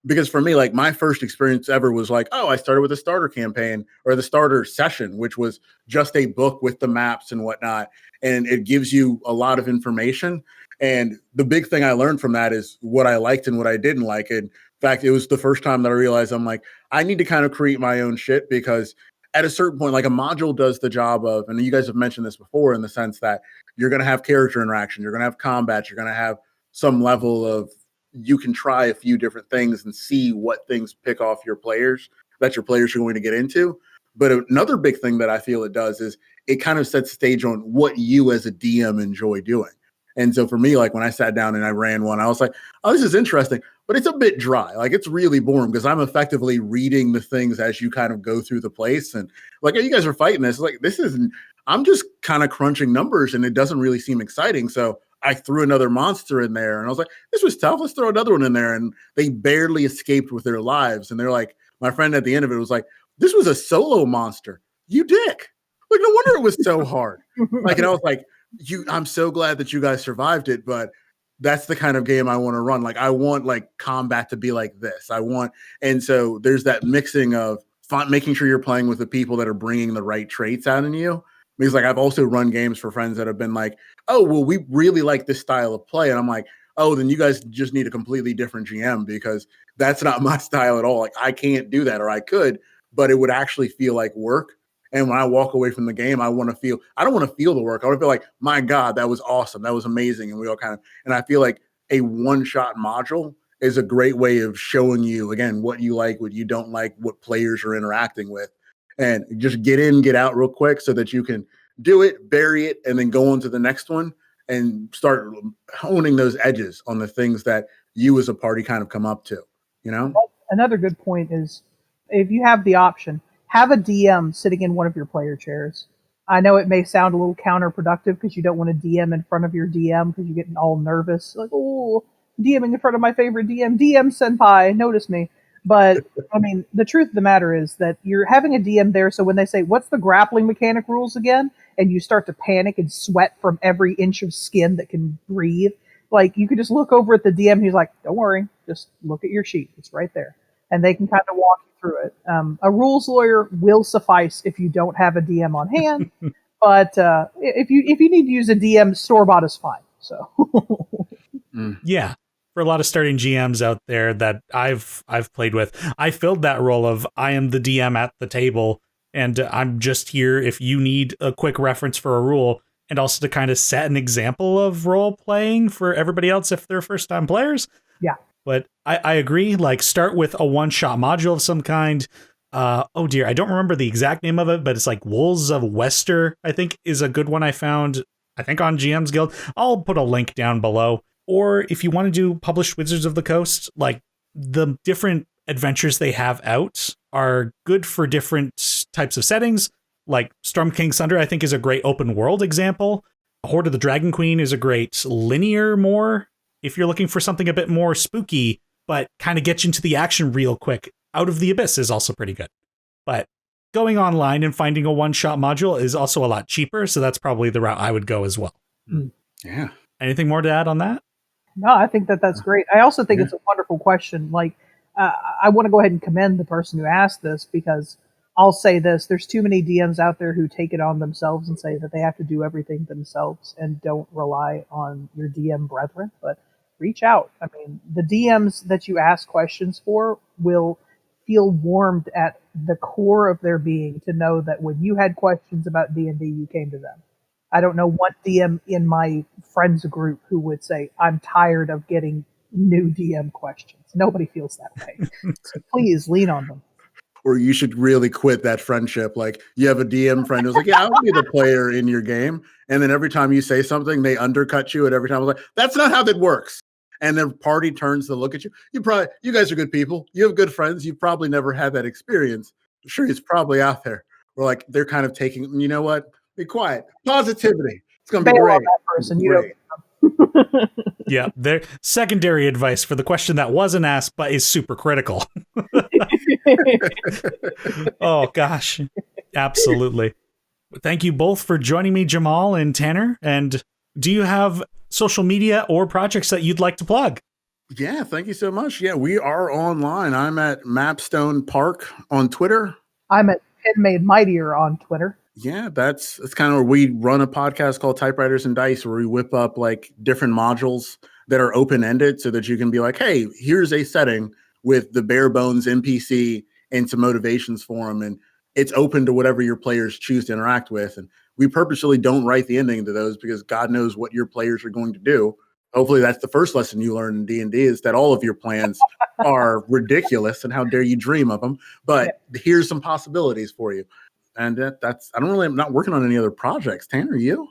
because for me, like, my first experience ever was like, oh, I started with a starter campaign or the starter session, which was just a book with the maps and whatnot. And it gives you a lot of information. And the big thing I learned from that is what I liked and what I didn't like. And in fact, it was the first time that I realized I'm like, I need to kind of create my own shit, because at a certain point, like, a module does the job of, and you guys have mentioned this before, in the sense that you're going to have character interaction, you're going to have combat, you're going to have some level of, you can try a few different things and see what things pick off your players that your players are going to get into. But another big thing that I feel it does is it kind of sets stage on what you as a DM enjoy doing. And so for me, like, when I sat down and I ran one, I was like, oh, this is interesting, but it's a bit dry. Like, it's really boring because I'm effectively reading the things as you kind of go through the place. And like, oh, you guys are fighting this. Like, this isn't, I'm just kind of crunching numbers and it doesn't really seem exciting. So I threw another monster in there and I was like, this was tough. Let's throw another one in there. And they barely escaped with their lives. And they're like, my friend at the end of it was like, this was a solo monster. You dick. Like, no wonder it was so hard. Like, and I was like, I'm so glad that you guys survived it, but that's the kind of game I want to run. Like, I want like combat to be like this. And so there's that mixing of making sure you're playing with the people that are bringing the right traits out in you. Because like, I've also run games for friends that have been like, oh, well, we really like this style of play. And I'm like, oh, then you guys just need a completely different GM, because that's not my style at all. Like, I can't do that, or I could, but it would actually feel like work. And when I walk away from the game, I don't want to feel the work. I want to feel like, my God, that was awesome. That was amazing. And we all and I feel like a one-shot module is a great way of showing you, again, what you like, what you don't like, what players are interacting with, and just get in, get out real quick so that you can do it, bury it, and then go on to the next one and start honing those edges on the things that you as a party kind of come up to, Another good point is, if you have the option, have a DM sitting in one of your player chairs. I know it may sound a little counterproductive because you don't want to DM in front of your DM because you're getting all nervous. Like, oh, DMing in front of my favorite DM. DM senpai, notice me. But, I mean, the truth of the matter is that you're having a DM there, so when they say, what's the grappling mechanic rules again? And you start to panic and sweat from every inch of skin that can breathe, Like, you could just look over at the DM. He's like, don't worry, just look at your sheet. It's right there. And they can kind of walk you through it. A rules lawyer will suffice if you don't have a DM on hand. But if you need to use a DM, store-bought is fine. So yeah, for a lot of starting GMs out there that I've played with, I filled that role of I am the DM at the table, and I'm just here if you need a quick reference for a rule, and also to kind of set an example of role playing for everybody else if they're first time players. Yeah, but I agree. Like, start with a one-shot module of some kind. Oh dear, I don't remember the exact name of it, but it's like Wolves of Wester, I think, is a good one I found, I think, on GM's Guild. I'll put a link down below. Or if you want to do published Wizards of the Coast, like, the different adventures they have out are good for different types of settings. Like Storm King's Thunder, I think, is a great open world example. Horde of the Dragon Queen is a great linear more, if you're looking for something a bit more spooky, but kind of gets you into the action real quick. Out of the Abyss is also pretty good. But going online and finding a one-shot module is also a lot cheaper, so that's probably the route I would go as well. Yeah. Anything more to add on that? No, I think that's great. I also think it's a wonderful question. Like, I want to go ahead and commend the person who asked this, because I'll say this: there's too many DMs out there who take it on themselves and say that they have to do everything themselves and don't rely on your DM brethren. But reach out. I mean, the DMs that you ask questions for will feel warmed at the core of their being to know that when you had questions about D&D, you came to them. I don't know what DM in my friends group who would say, I'm tired of getting new DM questions. Nobody feels that way. So please lean on them. Or you should really quit that friendship. Like, you have a DM friend who's like, yeah, I'll be the player in your game. And then every time you say something, they undercut you. And every time I was like, that's not how that works. And the party turns to look at you. You guys are good people. You have good friends. You've probably never had that experience. I'm sure it's probably out there. We're like, they're kind of taking, you know what? Be quiet. Positivity. It's going to be great. That person, great. Yeah, their secondary advice for the question that wasn't asked but is super critical. Oh, gosh. Absolutely. Thank you both for joining me, Jamal and Tanner. And do you have social media or projects that you'd like to plug? Yeah, thank you so much. Yeah, we are online. I'm at Mapstone Park on Twitter. I'm at Pen Made Mightier on Twitter. Yeah, that's kind of where we run a podcast called Typewriters and Dice, where we whip up like different modules that are open-ended so that you can be like, hey, here's a setting with the bare bones NPC and some motivations for them. And it's open to whatever your players choose to interact with. And we purposely don't write the ending to those because God knows what your players are going to do. Hopefully that's the first lesson you learn in D&D, is that all of your plans are ridiculous and how dare you dream of them. But here's some possibilities for you. And I'm not working on any other projects. Tanner, you?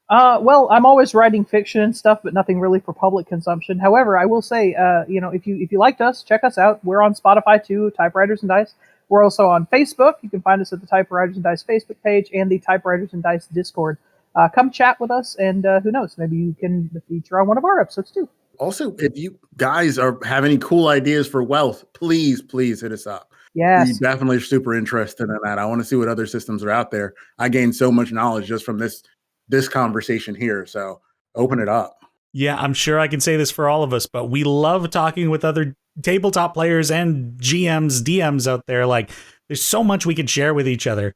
Well, I'm always writing fiction and stuff, but nothing really for public consumption. However, I will say, if you liked us, check us out. We're on Spotify too, Typewriters and Dice. We're also on Facebook. You can find us at the Typewriters and Dice Facebook page and the Typewriters and Dice Discord. Come chat with us, and who knows, maybe you can feature on one of our episodes too. Also, if you guys have any cool ideas for wealth, please hit us up. Yes. We definitely are super interested in that. I want to see what other systems are out there. I gained so much knowledge just from this conversation here. So open it up. Yeah, I'm sure I can say this for all of us, but we love talking with other tabletop players and GMs, DMs out there. Like, there's so much we can share with each other.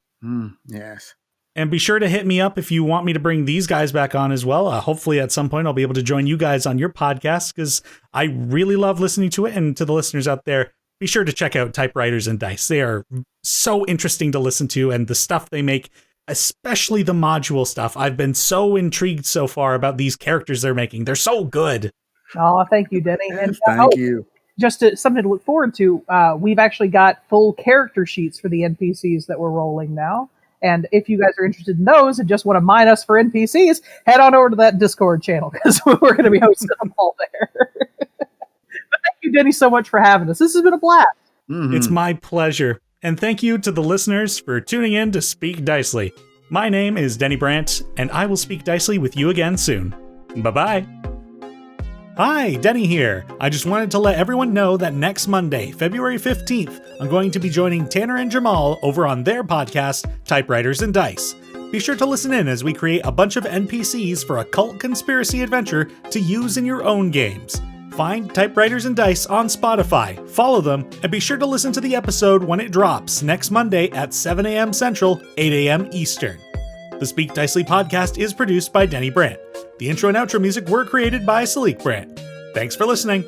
Yes. And be sure to hit me up if you want me to bring these guys back on as well. Hopefully at some point I'll be able to join you guys on your podcast, because I really love listening to it. And to the listeners out there, be sure to check out Typewriters and Dice. They are so interesting to listen to, and the stuff they make, especially the module stuff. I've been so intrigued so far about these characters they're making. They're so good. Oh, thank you, Denny. Yes, thank you. Just something to look forward to. We've actually got full character sheets for the NPCs that we're rolling now. And if you guys are interested in those and just want to mine us for NPCs, head on over to that Discord channel, because we're going to be hosting them all there. But thank you, Denny, so much for having us. This has been a blast. Mm-hmm. It's my pleasure. And thank you to the listeners for tuning in to Speak Dicely. My name is Teni Brant, and I will speak Dicely with you again soon. Bye-bye. Hi, Denny here. I just wanted to let everyone know that next Monday, February 15th, I'm going to be joining Tanner and Jamal over on their podcast, Typewriters and Dice. Be sure to listen in as we create a bunch of NPCs for a cult conspiracy adventure to use in your own games. Find Typewriters and Dice on Spotify, follow them, and be sure to listen to the episode when it drops next Monday at 7 a.m. Central, 8 a.m. Eastern. The Speak Dicely podcast is produced by Teni Brant. The intro and outro music were created by Salik Brant. Thanks for listening.